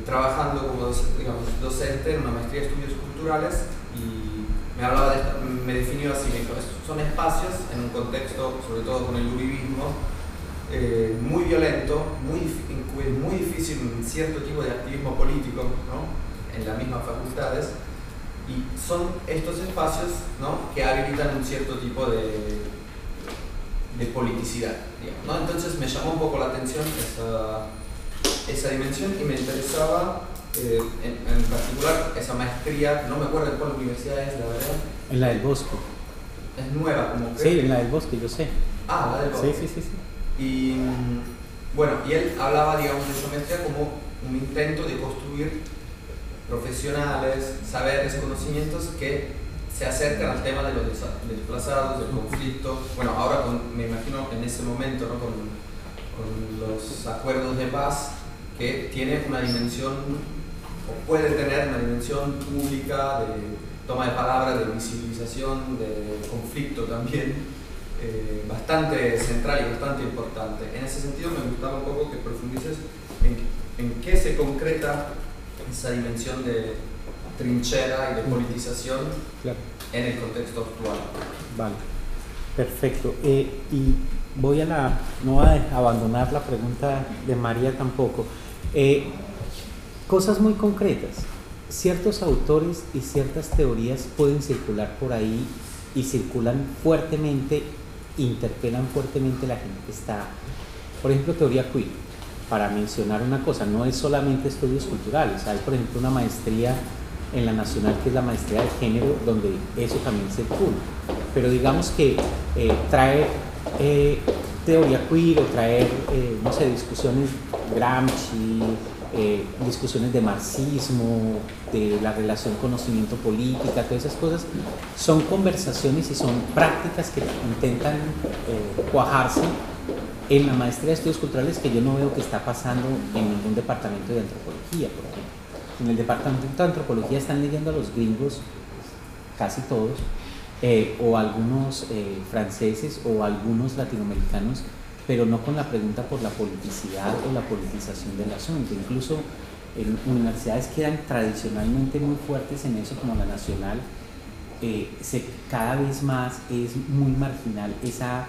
trabajando como docente en una maestría de estudios culturales y me hablaba de esto, me definió así, me dijo, son espacios en un contexto, sobre todo con el uribismo, muy violento, muy difícil un cierto tipo de activismo político, ¿no? En las mismas facultades, y son estos espacios, ¿no? Que habilitan un cierto tipo de politicidad, digamos, ¿no? Entonces me llamó un poco la atención esa dimensión y me interesaba en particular esa maestría, no me acuerdo en cuál universidad es, la verdad. En la del Bosque. Es nueva, como que. Sí, en la del Bosque, yo sé. Ah, la del Bosque. Sí. Y bueno, y él hablaba, digamos, de esa maestría como un intento de construir profesionales, saberes, conocimientos que se acercan al tema de los desplazados, del conflicto. Bueno, ahora me imagino en ese momento, ¿no? con los acuerdos de paz, que tiene una dimensión, o puede tener una dimensión pública, de toma de palabra, de visibilización, de conflicto también, bastante central y bastante importante. En ese sentido me gustaba un poco que profundices en qué se concreta esa dimensión de trinchera y de politización, claro, en el contexto actual. Vale, perfecto. Y no voy a abandonar la pregunta de María tampoco. Cosas muy concretas. Ciertos autores y ciertas teorías pueden circular por ahí y circulan fuertemente, interpelan fuertemente a la gente que está, por ejemplo, teoría queer, para mencionar una cosa, no es solamente estudios culturales, hay por ejemplo una maestría en la Nacional que es la maestría de género, donde eso también circula, pero digamos que traer teoría queer o traer, no sé, discusiones Gramsci, discusiones de marxismo, de la relación conocimiento política, todas esas cosas, son conversaciones y son prácticas que intentan cuajarse en la maestría de estudios culturales, que yo no veo que está pasando en ningún departamento de antropología, por ejemplo. En el departamento de antropología están leyendo a los gringos, casi todos, o algunos franceses o algunos latinoamericanos, pero no con la pregunta por la politicidad o la politización del asunto. Incluso en universidades que eran tradicionalmente muy fuertes en eso, como la Nacional, cada vez más es muy marginal esa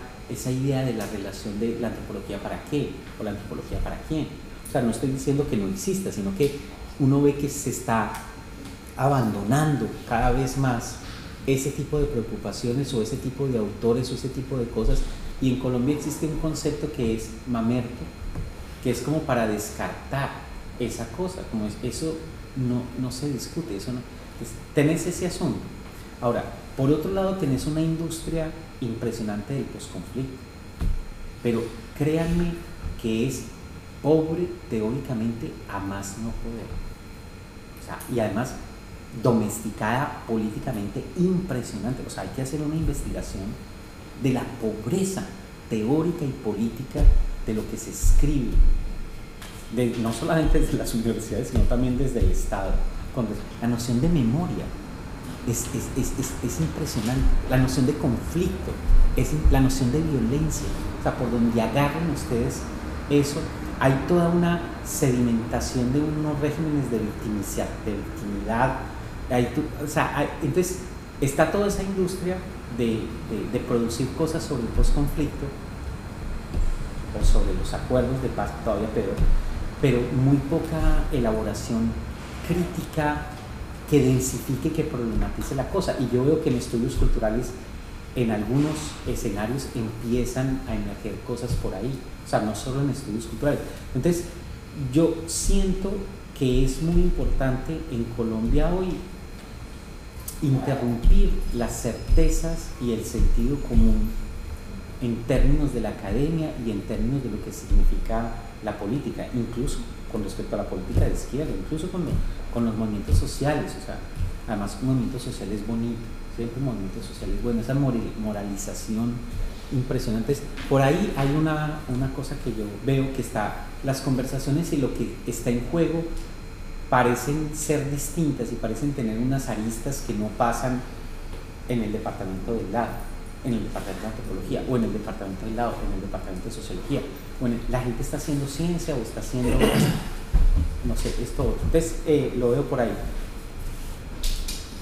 idea de la relación de la antropología para qué o la antropología para quién. O sea, no estoy diciendo que no exista, sino que uno ve que se está abandonando cada vez más ese tipo de preocupaciones o ese tipo de autores o ese tipo de cosas. Y en Colombia existe un concepto que es mamerto, que es como para descartar esa cosa, como eso no se discute, eso no, tenés ese asunto. Ahora, por otro lado tenés una industria impresionante del posconflicto, pero créanme que es pobre teóricamente a más no poder, o sea, y además domesticada políticamente impresionante. O sea, hay que hacer una investigación de la pobreza teórica y política de lo que se escribe, no solamente desde las universidades, sino también desde el Estado. La noción de memoria es impresionante, la noción de conflicto, la noción de violencia, o sea, por donde agarren ustedes eso, hay toda una sedimentación de unos regímenes de victimidad, entonces está toda esa industria de producir cosas sobre el posconflicto o sobre los acuerdos de paz, todavía peor, pero muy poca elaboración crítica que densifique, que problematice la cosa. Y yo veo que en estudios culturales, en algunos escenarios, empiezan a emerger cosas por ahí, o sea, no solo en estudios culturales. Entonces, yo siento que es muy importante en Colombia hoy interrumpir las certezas y el sentido común en términos de la academia y en términos de lo que significa la política, incluso con respecto a la política de izquierda, incluso con los movimientos sociales. O sea, además un movimiento social es bonito, siempre un movimiento social es bueno, esa moralización impresionante. Por ahí hay una cosa que yo veo que está, las conversaciones y lo que está en juego parecen ser distintas y parecen tener unas aristas que no pasan en el departamento del lado, en el departamento de antropología, o en el departamento del lado, en el departamento de sociología, o la gente está haciendo ciencia o está haciendo, no sé, esto otro. Entonces, lo veo por ahí.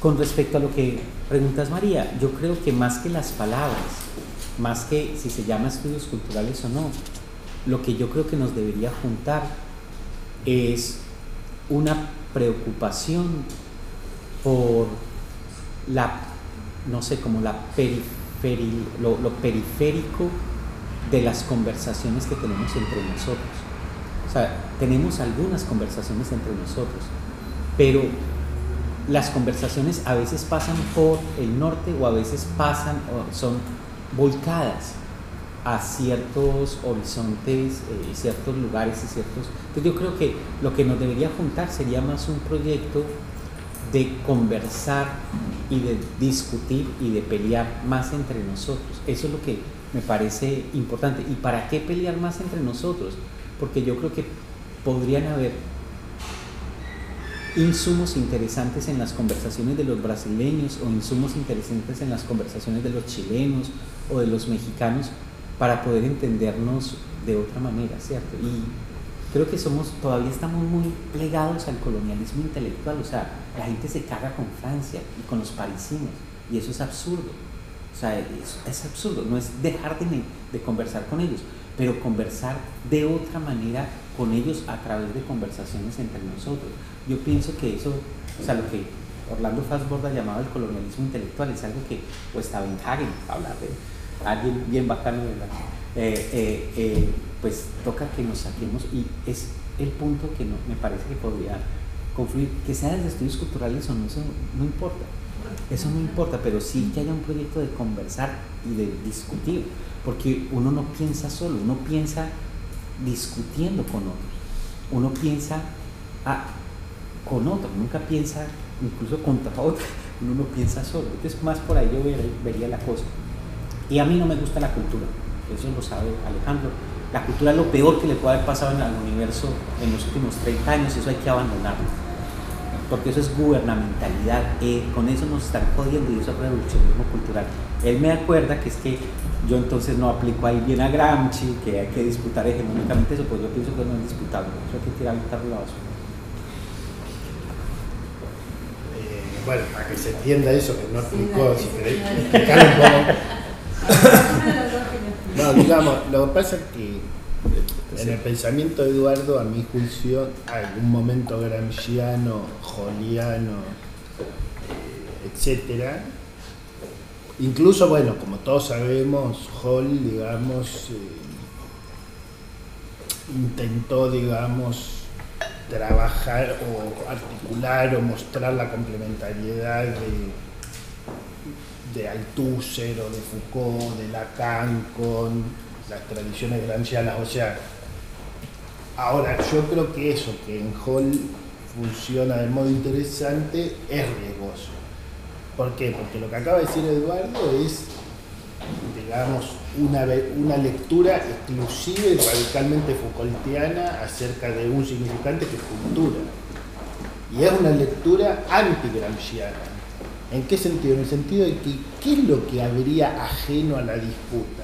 Con respecto a lo que preguntas, María, yo creo que más que las palabras, más que si se llama estudios culturales o no, lo que yo creo que nos debería juntar es una preocupación por no sé, como lo periférico de las conversaciones que tenemos entre nosotros. O sea, tenemos algunas conversaciones entre nosotros, pero las conversaciones a veces pasan por el norte o a veces pasan o son volcadas a ciertos horizontes, ciertos lugares y ciertos... Entonces yo creo que lo que nos debería juntar sería más un proyecto de conversar y de discutir y de pelear más entre nosotros. Eso es lo que me parece importante. ¿Y para qué pelear más entre nosotros? Porque yo creo que podrían haber insumos interesantes en las conversaciones de los brasileños o insumos interesantes en las conversaciones de los chilenos o de los mexicanos para poder entendernos de otra manera, ¿cierto? Y creo que todavía estamos muy plegados al colonialismo intelectual, o sea, la gente se caga con Francia y con los parisinos, y eso es absurdo, o sea, es absurdo, no es dejar de conversar con ellos, pero conversar de otra manera con ellos a través de conversaciones entre nosotros. Yo pienso que eso, o sea, lo que Orlando Fassborda llamaba el colonialismo intelectual, es algo que, o estaba en Hagen, hablar de alguien bien bacano, pues toca que nos saquemos, y es el punto que me parece que podría confluir, que sea desde estudios culturales o no, eso no importa, pero sí que haya un proyecto de conversar y de discutir, porque uno no piensa solo, uno piensa discutiendo con otros, uno piensa con otros, nunca piensa incluso contra otros, uno no piensa solo. Entonces más por ahí yo vería la cosa. Y a mí no me gusta la cultura, eso lo sabe Alejandro. La cultura es lo peor que le puede haber pasado al universo en los últimos 30 años, eso hay que abandonarlo, porque eso es gubernamentalidad, con eso nos están jodiendo y eso es reduccionismo cultural. Él me acuerda que es que yo entonces no aplico ahí bien a Gramsci, que hay que disputar hegemónicamente eso, pues yo pienso que no es disputable, creo que tirar el carro a la basura. Bueno, para que se entienda eso, que no explicó, si queréis explicar un poco. No, digamos, lo que pasa es que en el pensamiento de Eduardo, a mi juicio, hay un momento gramsciano, holliano, etcétera. Incluso, bueno, como todos sabemos, Hall, digamos, intentó, digamos, trabajar o articular o mostrar la complementariedad de Althusser o de Foucault, de Lacan con las tradiciones gramscianas. O sea, ahora yo creo que eso que en Hall funciona de modo interesante es riesgoso. ¿Por qué? Porque lo que acaba de decir Eduardo es, digamos, una lectura exclusiva y radicalmente Foucaultiana acerca de un significante que es cultura. Y es una lectura anti-gramsciana. ¿En qué sentido? En el sentido de que, ¿qué es lo que habría ajeno a la disputa?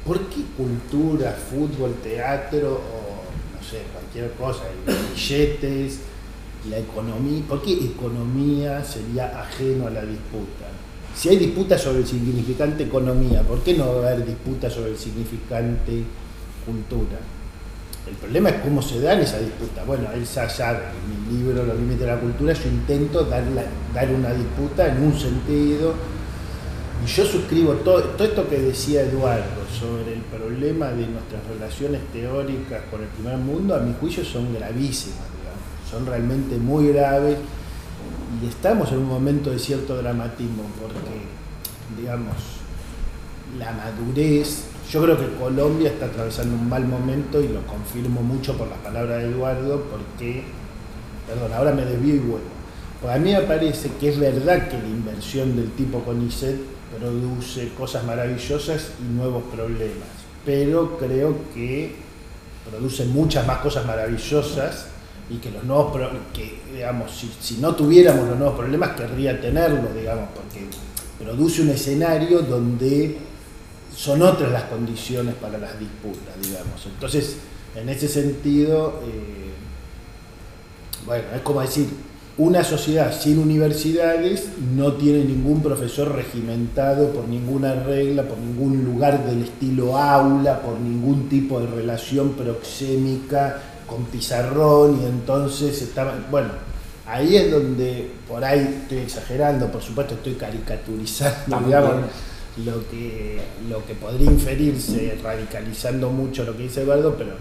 ¿Por qué cultura, fútbol, teatro o, no sé, cualquier cosa, billetes, la economía? ¿Por qué economía sería ajeno a la disputa? Si hay disputa sobre el significante economía, ¿por qué no va a haber disputa sobre el significante cultura? El problema es cómo se dan esas disputas. Bueno, él sabe, en mi libro Los límites de la cultura yo intento dar una disputa en un sentido, y yo suscribo todo esto que decía Eduardo sobre el problema de nuestras relaciones teóricas con el primer mundo. A mi juicio son gravísimas, digamos, son realmente muy graves, y estamos en un momento de cierto dramatismo porque, digamos, la madurez... Yo creo que Colombia está atravesando un mal momento, y lo confirmo mucho por las palabras de Eduardo, porque, perdón, ahora me desvío y vuelvo. Pues a mí me parece que es verdad que la inversión del tipo CONICET produce cosas maravillosas y nuevos problemas, pero creo que produce muchas más cosas maravillosas y que los nuevos digamos, si no tuviéramos los nuevos problemas querría tenerlos, digamos, porque produce un escenario donde son otras las condiciones para las disputas, digamos. Entonces, en ese sentido, bueno, es como decir, una sociedad sin universidades no tiene ningún profesor regimentado por ninguna regla, por ningún lugar del estilo aula, por ningún tipo de relación proxémica con pizarrón, y entonces bueno, ahí es donde, por ahí estoy exagerando, por supuesto estoy caricaturizando, digamos, lo que podría inferirse, radicalizando mucho lo que dice Eduardo, pero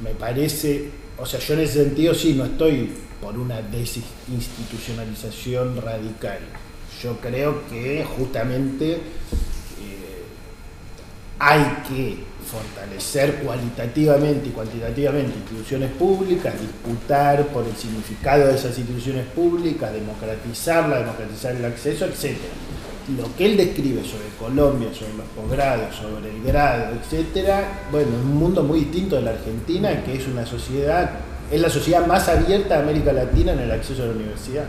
me parece, o sea, yo en ese sentido sí, no estoy por una desinstitucionalización radical. Yo creo que justamente hay que fortalecer cualitativamente y cuantitativamente instituciones públicas, disputar por el significado de esas instituciones públicas, democratizar el acceso, etc. Lo que él describe sobre Colombia, sobre los posgrados, sobre el grado, etc., bueno, es un mundo muy distinto de la Argentina, que es una sociedad, es la sociedad más abierta de América Latina en el acceso a la universidad.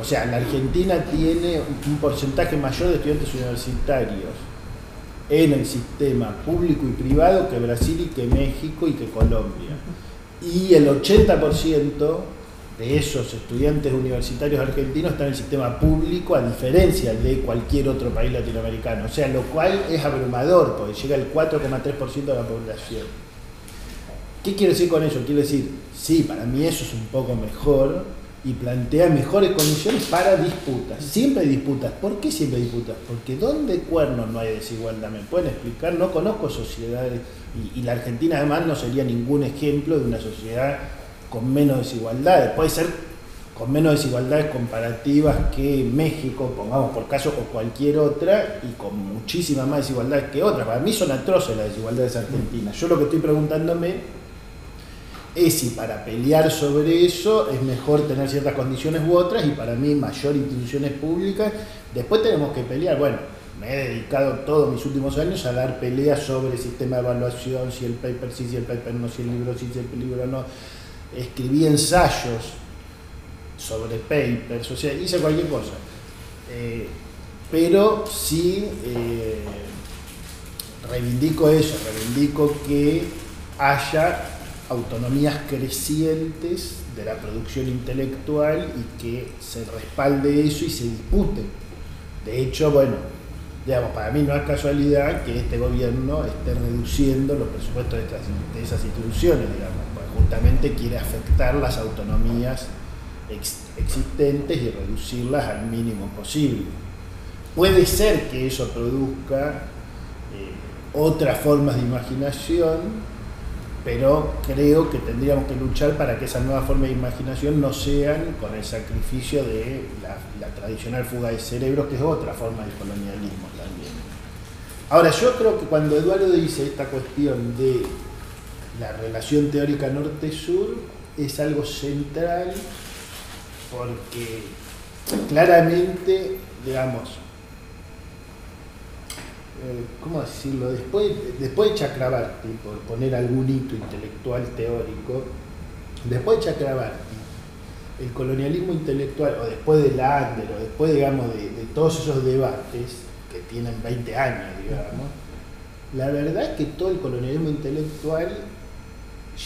O sea, la Argentina tiene un porcentaje mayor de estudiantes universitarios en el sistema público y privado que Brasil y que México y que Colombia. Y el 80% de esos estudiantes universitarios argentinos están en el sistema público, a diferencia de cualquier otro país latinoamericano. O sea, lo cual es abrumador, porque llega al 4,3% de la población. ¿Qué quiere decir con eso? Quiere decir, sí, para mí eso es un poco mejor y plantea mejores condiciones para disputas. Siempre hay disputas. ¿Por qué siempre hay disputas? Porque ¿dónde cuernos no hay desigualdad? ¿Me pueden explicar? No conozco sociedades, y la Argentina además no sería ningún ejemplo de una sociedad con menos desigualdades. Puede ser con menos desigualdades comparativas que México, pongamos por caso, o cualquier otra, y con muchísimas más desigualdades que otras. Para mí son atroces las desigualdades argentinas. Yo lo que estoy preguntándome es si para pelear sobre eso es mejor tener ciertas condiciones u otras, y para mí mayor instituciones públicas. Después tenemos que pelear, bueno, me he dedicado todos mis últimos años a dar peleas sobre el sistema de evaluación, si el paper sí, si el paper no, si el libro sí, si el libro no. Escribí ensayos sobre papers, o sea, hice cualquier cosa. Pero sí reivindico eso, reivindico que haya autonomías crecientes de la producción intelectual y que se respalde eso y se dispute. De hecho, bueno, digamos, para mí no es casualidad que este gobierno esté reduciendo los presupuestos de esas instituciones, digamos, porque justamente quiere afectar las autonomías existentes y reducirlas al mínimo posible. Puede ser que eso produzca otras formas de imaginación, pero creo que tendríamos que luchar para que esas nuevas formas de imaginación no sean con el sacrificio de la tradicional fuga de cerebros, que es otra forma de colonialismo también. Ahora, yo creo que cuando Eduardo dice esta cuestión de la relación teórica norte-sur, es algo central, porque claramente, digamos, ¿cómo decirlo? Después de Chakrabarty, por poner algún hito intelectual teórico, después de Chakrabarty, el colonialismo intelectual, o después de Lander, o después, digamos, de todos esos debates que tienen 20 años, digamos, la verdad es que todo el colonialismo intelectual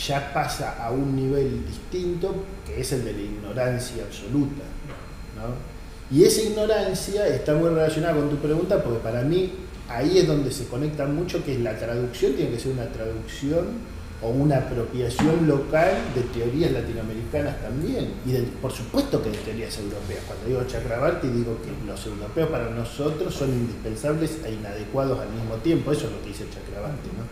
ya pasa a un nivel distinto, que es el de la ignorancia absoluta, ¿no? Y esa ignorancia está muy relacionada con tu pregunta, porque para mí ahí es donde se conecta mucho, que es la traducción, tiene que ser una traducción o una apropiación local de teorías latinoamericanas también, y por supuesto que de teorías europeas. Cuando digo Chakrabarty, digo que los europeos para nosotros son indispensables e inadecuados al mismo tiempo. Eso es lo que dice Chakrabarty, ¿no?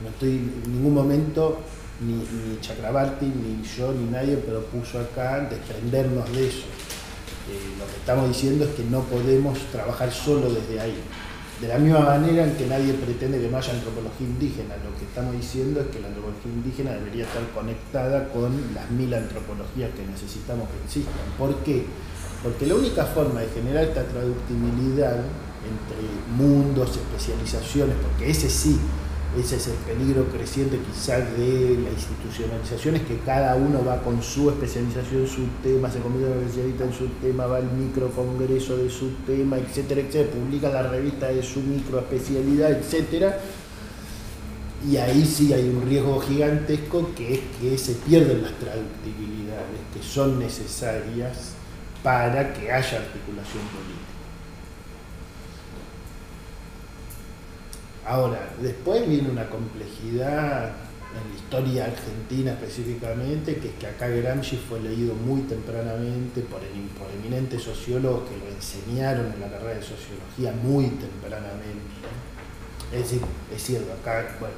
No estoy en ningún momento, ni Chakrabarty, ni yo, ni nadie propuso acá desprendernos de eso. Lo que estamos diciendo es que no podemos trabajar solo desde ahí. De la misma manera en que nadie pretende que no haya antropología indígena, lo que estamos diciendo es que la antropología indígena debería estar conectada con las 1000 antropologías que necesitamos que existan. ¿Por qué? Porque la única forma de generar esta traductibilidad entre mundos, especializaciones, porque ese es el peligro creciente quizás de la institucionalización, es que cada uno va con su especialización, su tema, se convierte en especialista en su tema, va al microcongreso de su tema, etcétera, etcétera, publica la revista de su microespecialidad, etcétera, y ahí sí hay un riesgo gigantesco, que es que se pierden las traductibilidades que son necesarias para que haya articulación política. Ahora, después viene una complejidad en la historia argentina específicamente, que es que acá Gramsci fue leído muy tempranamente por eminentes sociólogos que lo enseñaron en la carrera de sociología muy tempranamente. Es decir, es cierto, acá, bueno,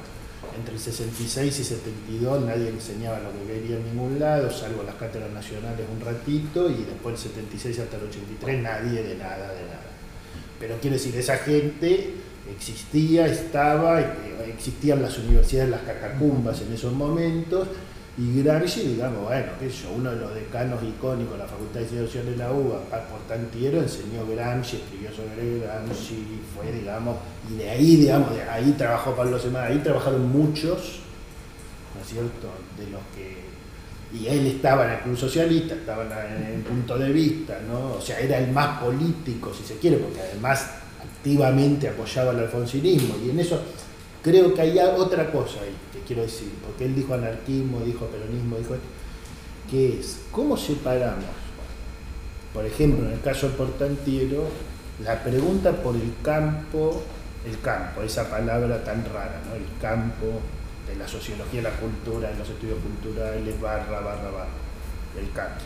entre el 66 y 72 nadie enseñaba lo que quería en ningún lado, salvo las cátedras nacionales un ratito, y después del 76 hasta el 83 nadie de nada. Pero quiero decir, esa gente existía, existían las universidades, las catacumbas en esos momentos, y Gramsci, digamos, bueno, qué sé yo, uno de los decanos icónicos de la Facultad de Ciencias Sociales de la UBA, Portantiero, enseñó Gramsci, escribió sobre Gramsci, fue, digamos, y de ahí trabajó Pablo Semán, ahí trabajaron muchos, ¿no es cierto?, de los que, y él estaba en el Club Socialista, estaba en el punto de vista, ¿no? O sea, era el más político, si se quiere, porque además activamente apoyaba el alfonsinismo, y en eso creo que hay otra cosa ahí que quiero decir, porque él dijo anarquismo, dijo peronismo, dijo que es cómo separamos, por ejemplo, en el caso de Portantiero, la pregunta por el campo, esa palabra tan rara, ¿no? El campo de la sociología de la cultura, de los estudios culturales, el campo.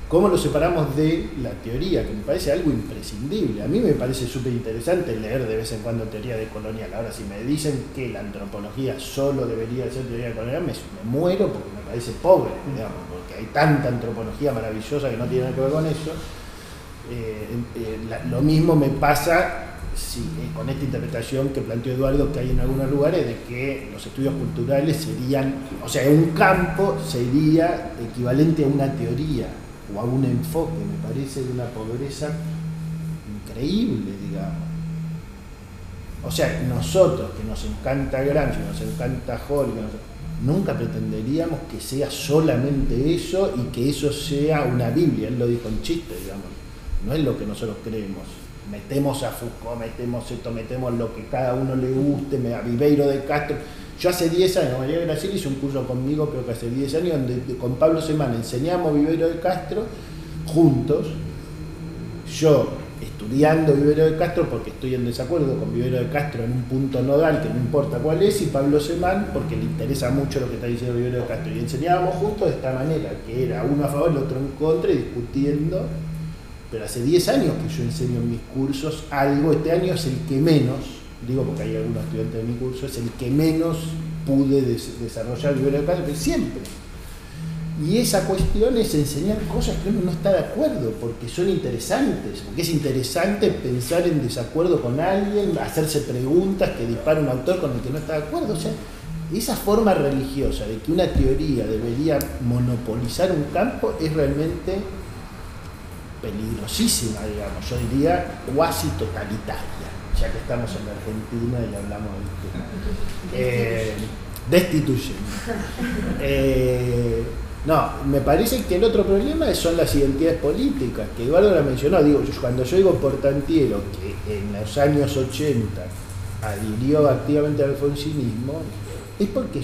¿Cómo lo separamos de la teoría? Que me parece algo imprescindible. A mí me parece súper interesante leer de vez en cuando teoría decolonial. Ahora, si me dicen que la antropología solo debería ser teoría decolonial, me muero porque me parece pobre, digamos, porque hay tanta antropología maravillosa que no tiene nada que ver con eso. Lo mismo me pasa con esta interpretación que planteó Eduardo, que hay en algunos lugares, de que los estudios culturales serían, o sea, un campo sería equivalente a una teoría o a un enfoque. Me parece de una pobreza increíble, digamos. O sea, nosotros que nos encanta Gramsci, nos encanta Hall, nunca pretenderíamos que sea solamente eso y que eso sea una Biblia. Él lo dijo en chiste, digamos. No es lo que nosotros creemos. Metemos a Foucault, metemos esto, metemos lo que cada uno le guste, a Viveiro de Castro. Yo hace 10 años, María de Brasil hizo un curso conmigo, creo que hace 10 años, donde con Pablo Semán enseñamos Viveiro de Castro juntos. Yo estudiando Viveiro de Castro porque estoy en desacuerdo con Viveiro de Castro en un punto nodal que no importa cuál es, y Pablo Semán porque le interesa mucho lo que está diciendo Viveiro de Castro. Y enseñábamos juntos de esta manera, que era uno a favor, el otro en contra, y discutiendo. Pero hace 10 años que yo enseño en mis cursos algo. Este año es el que menos, digo porque hay algunos estudiantes de mi curso, es el que menos pude desarrollar Viveiro de Castro, pero siempre. Y esa cuestión es enseñar cosas que uno no está de acuerdo, porque son interesantes, porque es interesante pensar en desacuerdo con alguien, hacerse preguntas que dispara un autor con el que no está de acuerdo. O sea, esa forma religiosa de que una teoría debería monopolizar un campo es realmente peligrosísima, digamos, yo diría cuasi totalitaria, ya que estamos en la Argentina y hablamos de destituyente. No, me parece que el otro problema son las identidades políticas, que Eduardo la mencionó. Digo, cuando yo digo Portantiero, que en los años 80 adhirió activamente al alfonsinismo, es porque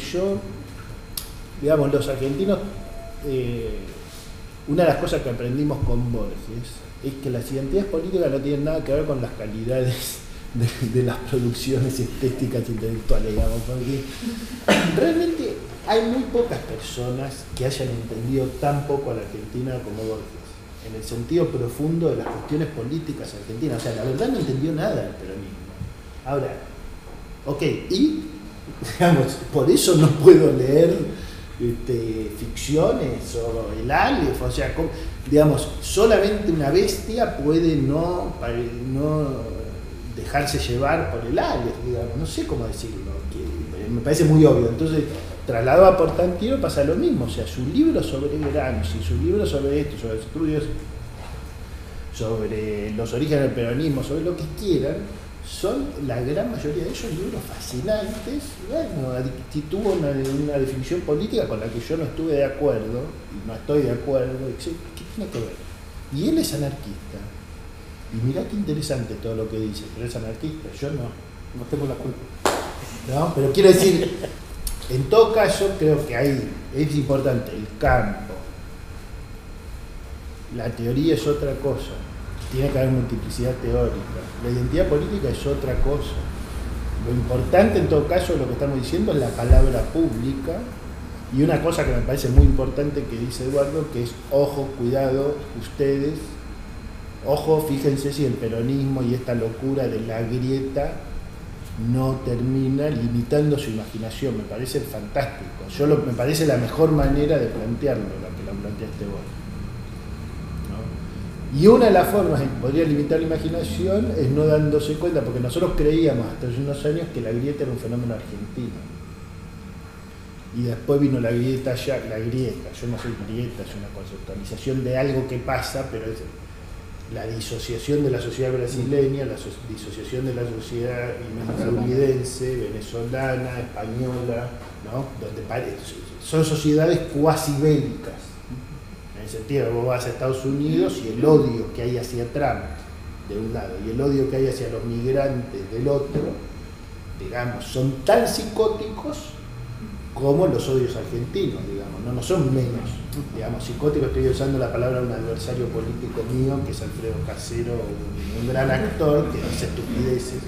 digamos, los argentinos, una de las cosas que aprendimos con Borges es que las identidades políticas no tienen nada que ver con las calidades de las producciones estéticas intelectuales, digamos, porque realmente hay muy pocas personas que hayan entendido tan poco a la Argentina como Borges, en el sentido profundo de las cuestiones políticas argentinas. O sea, la verdad no entendió nada del peronismo. Ahora, ok, y digamos, por eso no puedo leer ficciones o el Aleph, o sea, digamos, solamente una bestia puede no dejarse llevar por el alias, digamos, no sé cómo decirlo, que me parece muy obvio. Entonces, trasladado a Portantiero pasa lo mismo, o sea, su libro sobre Gramsci, su libro sobre esto, sobre estudios, sobre los orígenes del peronismo, sobre lo que quieran, son la gran mayoría de ellos libros fascinantes. Bueno, si tuvo una definición política con la que yo no estuve de acuerdo, y no estoy de acuerdo, ¿qué tiene que ver? Y él es anarquista. Y mirá qué interesante todo lo que dice, pero es anarquista, yo no tengo la culpa. ¿No? Pero quiero decir, en todo caso creo que es importante el campo. La teoría es otra cosa. Tiene que haber multiplicidad teórica. La identidad política es otra cosa. Lo importante en todo caso, lo que estamos diciendo, es la palabra pública. Y una cosa que me parece muy importante que dice Eduardo, que es ojo, cuidado, ustedes, ojo, fíjense si el peronismo y esta locura de la grieta no termina limitando su imaginación. Me parece fantástico. Me parece la mejor manera de plantearlo, la que lo planteaste vos. Y una de las formas en que podría limitar la imaginación es no dándose cuenta, porque nosotros creíamos hasta hace unos años que la grieta era un fenómeno argentino. Y después vino la grieta, yo no soy grieta, es una conceptualización de algo que pasa, pero es la disociación de la sociedad brasileña, la disociación de la sociedad estadounidense, venezolana, española, ¿no? Donde son sociedades cuasi bélicas. En el sentido que vos vas a Estados Unidos y el odio que hay hacia Trump de un lado y el odio que hay hacia los migrantes del otro, digamos, son tan psicóticos como los odios argentinos, digamos, no son menos. Digamos, psicótico, estoy usando la palabra de un adversario político mío, que es Alfredo Casero, un gran actor que dice estupideces.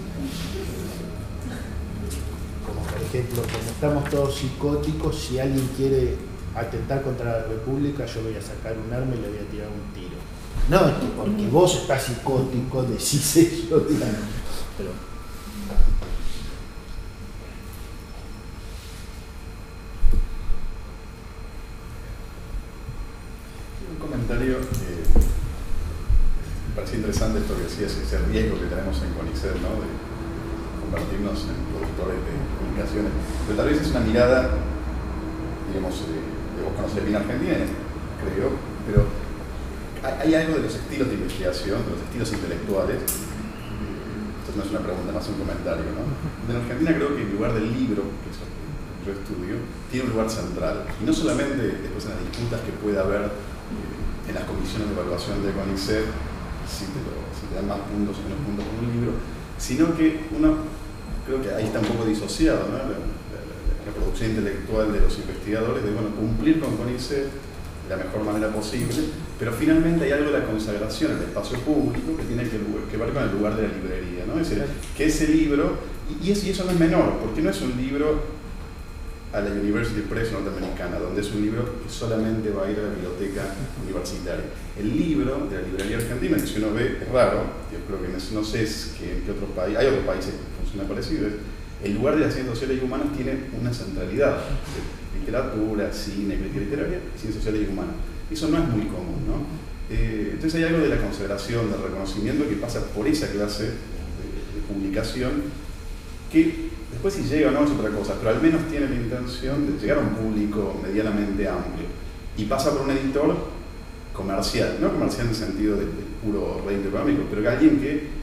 Como por ejemplo, como estamos todos psicóticos, si alguien quiere atentar contra la República, yo voy a sacar un arma y le voy a tirar un tiro. No, es que porque vos estás psicótico, decís eso, digamos. Pero un comentario me pareció interesante esto que decías, ese riesgo que tenemos en CONICET, ¿no? De convertirnos en productores de comunicaciones, pero tal vez es una mirada, digamos, vos conocés bien Argentina, creo, pero hay algo de los estilos de investigación, de los estilos intelectuales, esto no es una pregunta, más un comentario, ¿no? En Argentina creo que en lugar del libro, que es lo que yo estudio, tiene un lugar central, y no solamente después en las disputas que pueda haber en las comisiones de evaluación de CONICET, si te dan más puntos o menos puntos con un libro, sino que uno, creo que ahí está un poco disociado, ¿no? La producción intelectual de los investigadores, de cumplir con CONICET de la mejor manera posible, pero finalmente hay algo de la consagración del espacio público que tiene que ver con el lugar de la librería, ¿no? Es decir, que ese libro, y eso no es menor, porque no es un libro a la University Press norteamericana, donde es un libro que solamente va a ir a la biblioteca universitaria. El libro de la librería argentina, que si uno ve, es raro, yo creo que no sé en qué otro país, hay otros países que funciona parecido, el lugar de las ciencias sociales y humanas tiene una centralidad. Literatura, cine, crítica literaria, ciencias sociales y humanas. Eso no es muy común, ¿no? Entonces hay algo de la consideración, del reconocimiento que pasa por esa clase de publicación, que después si llega o no es otra cosa, pero al menos tiene la intención de llegar a un público medianamente amplio. Y pasa por un editor comercial, no comercial en el sentido de puro rédito económico, pero que alguien que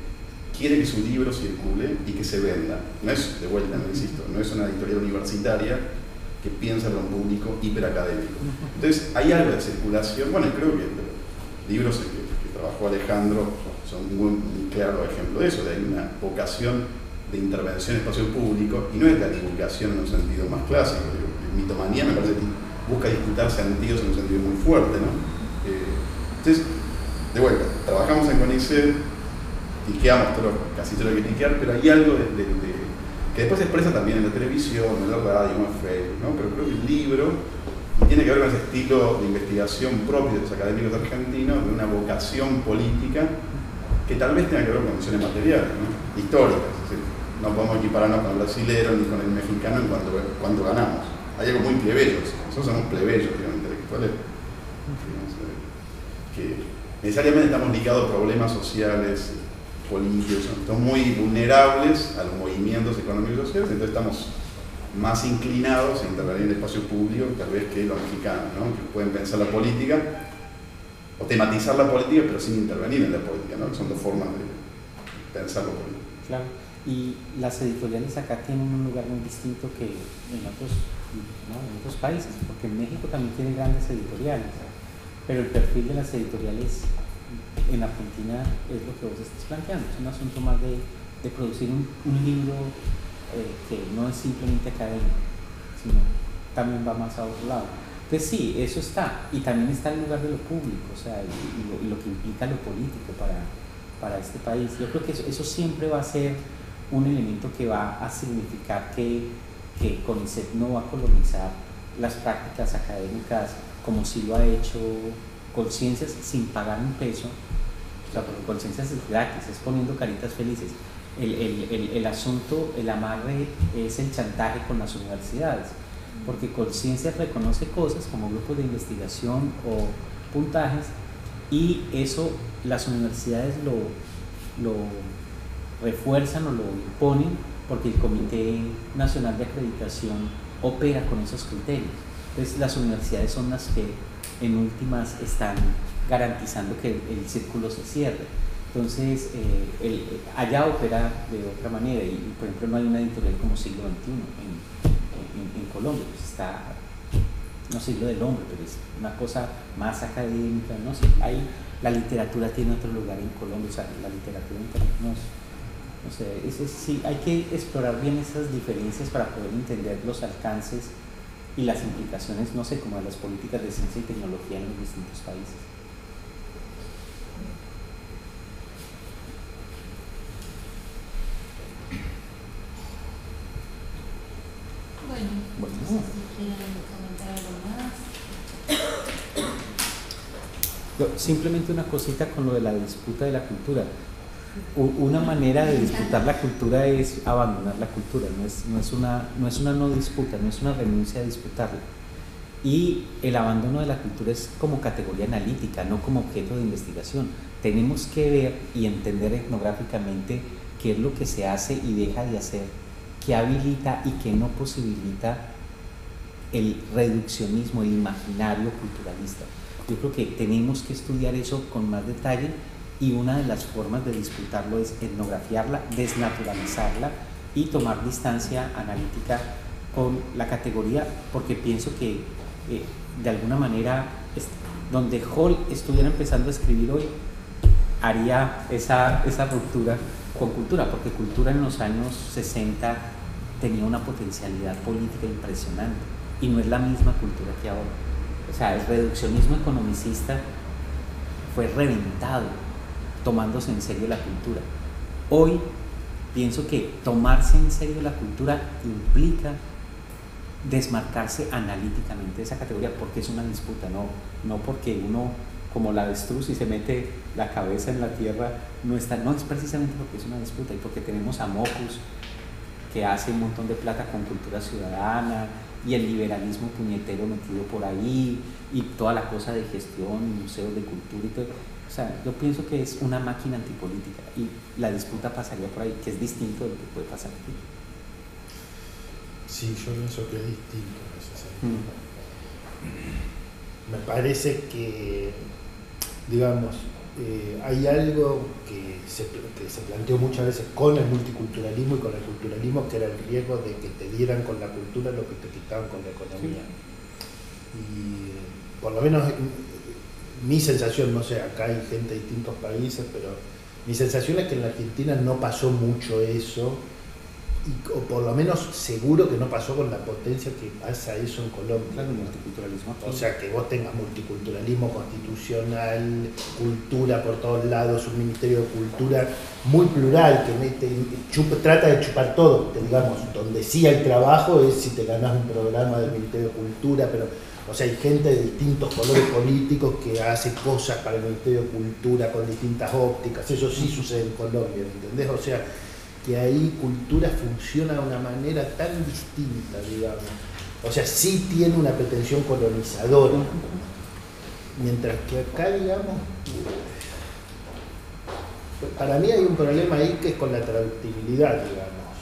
quiere que su libro circule y que se venda. No es, de vuelta, no insisto, no es una editorial universitaria que piensa para un público hiperacadémico. Entonces, hay algo de circulación. Bueno, creo que los libros que trabajó Alejandro son un claro ejemplo de eso, de hay una vocación de intervención en espacio público, y no es la divulgación en un sentido más clásico. Mitomanía me parece que busca disputar sentidos en un sentido muy fuerte, ¿no? Entonces, de vuelta, trabajamos en CONICET, tiqueamos casi todo lo que tiquear, pero hay algo que después se expresa también en la televisión, en la radio, en Facebook, ¿no? Pero creo que el libro tiene que ver con ese estilo de investigación propio de los académicos argentinos, de una vocación política que tal vez tenga que ver con condiciones materiales, ¿no? Históricas. Es decir, no podemos equipararnos con el brasilero ni con el mexicano en cuanto ganamos. Hay algo muy plebeyo, nosotros somos plebeyos, digamos, intelectuales, que necesariamente estamos ligados a problemas sociales políticos, estamos muy vulnerables a los movimientos económicos y sociales, entonces estamos más inclinados a intervenir en el espacio público tal vez que los mexicanos, ¿no? Que pueden pensar la política o tematizar la política pero sin intervenir en la política, ¿no? Que son dos formas de pensar la política. Claro, y las editoriales acá tienen un lugar muy distinto que en otros, ¿no? En otros países, porque en México también tienen grandes editoriales, pero el perfil de las editoriales en Argentina es lo que vos estás planteando, es un asunto más de producir un libro que no es simplemente académico, sino también va más a otro lado. Entonces sí, eso está, y también está el lugar de lo público, o sea, y lo que implica lo político para este país. Yo creo que eso siempre va a ser un elemento que va a significar que CONICET no va a colonizar las prácticas académicas como si lo ha hecho Colciencias sin pagar un peso, o sea, porque Colciencias es gratis, es poniendo caritas felices. El asunto, el amarre es el chantaje con las universidades, porque Colciencias reconoce cosas como grupos de investigación o puntajes, y eso las universidades lo refuerzan o lo imponen porque el Comité Nacional de Acreditación opera con esos criterios. Entonces las universidades son las que en últimas están garantizando que el círculo se cierre. Entonces allá opera de otra manera, y por ejemplo no hay una editorial como Siglo XXI en Colombia, pues está, no Siglo del Hombre, pero es una cosa más académica, no sé, la literatura tiene otro lugar en Colombia, o sea, la literatura internacional, no sé, sí, hay que explorar bien esas diferencias para poder entender los alcances y las implicaciones, no sé, como de las políticas de ciencia y tecnología en los distintos países. Bueno, no sé si quieren comentar algo más. Simplemente una cosita con lo de la disputa de la cultura. Una manera de disputar la cultura es abandonar la cultura, no es una no disputa, no es una renuncia a disputarla. Y el abandono de la cultura es como categoría analítica, no como objeto de investigación. Tenemos que ver y entender etnográficamente qué es lo que se hace y deja de hacer, qué habilita y qué no posibilita el reduccionismo, el imaginario culturalista. Yo creo que tenemos que estudiar eso con más detalle, y una de las formas de disputarlo es etnografiarla, desnaturalizarla y tomar distancia analítica con la categoría, porque pienso que de alguna manera donde Hall estuviera empezando a escribir hoy haría esa ruptura con cultura, porque cultura en los años 60 tenía una potencialidad política impresionante y no es la misma cultura que ahora. O sea, el reduccionismo economicista fue reventado tomándose en serio la cultura. Hoy pienso que tomarse en serio la cultura implica desmarcarse analíticamente de esa categoría, porque es una disputa, no porque uno, como la avestruz, y se mete la cabeza en la tierra, no es precisamente porque es una disputa, y porque tenemos a Mocus, que hace un montón de plata con cultura ciudadana, y el liberalismo puñetero metido por ahí, y toda la cosa de gestión, museos de cultura y todo. O sea, yo pienso que es una máquina antipolítica, y la disputa pasaría por ahí, que es distinto de lo que puede pasar aquí. Sí, yo pienso que es distinto en ese sentido. Me parece que, digamos, hay algo que se planteó muchas veces con el multiculturalismo y con el culturalismo, que era el riesgo de que te dieran con la cultura lo que te quitaban con la economía. Sí. Y por lo menos mi sensación, no sé, acá hay gente de distintos países, pero mi sensación es que en la Argentina no pasó mucho eso, o por lo menos seguro que no pasó con la potencia que pasa eso en Colombia. Claro, el multiculturalismo. O sea, que vos tengas multiculturalismo constitucional, cultura por todos lados, un ministerio de cultura muy plural que trata de chupar todo, digamos, donde sí hay trabajo es si te ganás un programa del Ministerio de Cultura, pero o sea, hay gente de distintos colores políticos que hace cosas para el Ministerio de Cultura con distintas ópticas, eso sí sucede en Colombia, ¿entendés? O sea, que ahí cultura funciona de una manera tan distinta, digamos. O sea, sí tiene una pretensión colonizadora, mientras que acá, digamos, Para mí hay un problema ahí que es con la traductibilidad, digamos,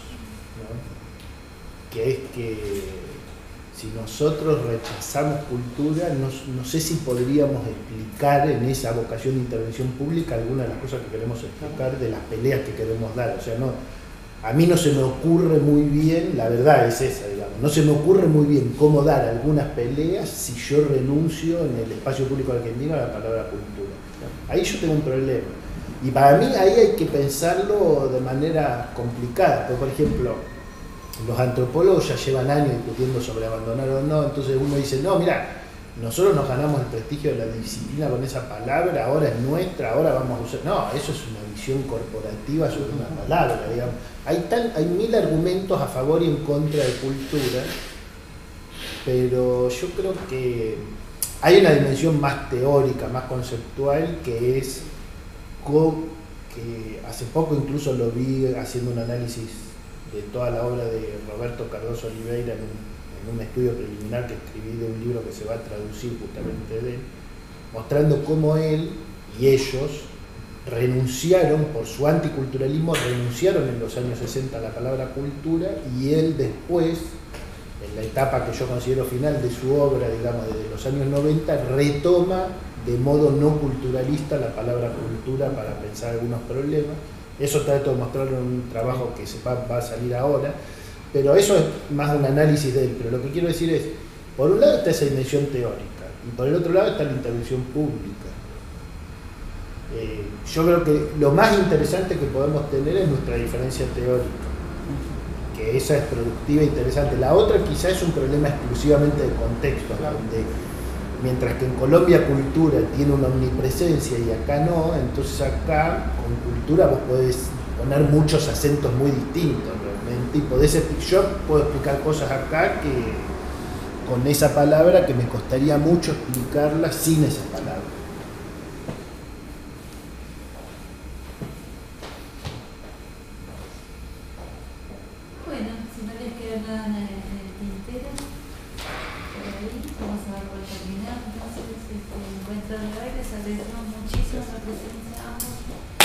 ¿no? Que es que si nosotros rechazamos cultura, no sé si podríamos explicar en esa vocación de intervención pública algunas de las cosas que queremos explicar de las peleas que queremos dar. O sea, a mí no se me ocurre muy bien, la verdad es esa, digamos, no se me ocurre muy bien cómo dar algunas peleas si yo renuncio en el espacio público argentino a la palabra cultura. Ahí yo tengo un problema. Y para mí ahí hay que pensarlo de manera complicada. Porque, por ejemplo, los antropólogos ya llevan años discutiendo sobre abandonar o no, entonces uno dice, no, mira, nosotros nos ganamos el prestigio de la disciplina con esa palabra, ahora es nuestra, ahora vamos a usar... No, eso es una visión corporativa sobre una palabra, digamos. Hay 1000 argumentos a favor y en contra de cultura, pero yo creo que hay una dimensión más teórica, más conceptual, que es que hace poco incluso lo vi haciendo un análisis de toda la obra de Roberto Cardoso Oliveira en un estudio preliminar que escribí de un libro que se va a traducir justamente de él, mostrando cómo él y ellos renunciaron, por su anticulturalismo, renunciaron en los años 60 a la palabra cultura, y él después, en la etapa que yo considero final de su obra, digamos, desde los años 90, retoma de modo no culturalista la palabra cultura para pensar algunos problemas. Eso trato de mostrarlo en un trabajo que va a salir ahora, pero eso es más un análisis de él. Pero lo que quiero decir es, por un lado está esa dimensión teórica, y por el otro lado está la intervención pública. Yo creo que lo más interesante que podemos tener es nuestra diferencia teórica, que esa es productiva e interesante. La otra quizá es un problema exclusivamente de contexto, donde mientras que en Colombia cultura tiene una omnipresencia y acá no, entonces acá con cultura vos podés poner muchos acentos muy distintos realmente, y yo puedo explicar cosas acá que con esa palabra que me costaría mucho explicarlas sin esa palabra. Bueno, si no les queda nada en el tintero, por ahí vamos a dar por terminar. Entonces, encuentro de hoy, les agradecemos muchísimo la presencia de ambos.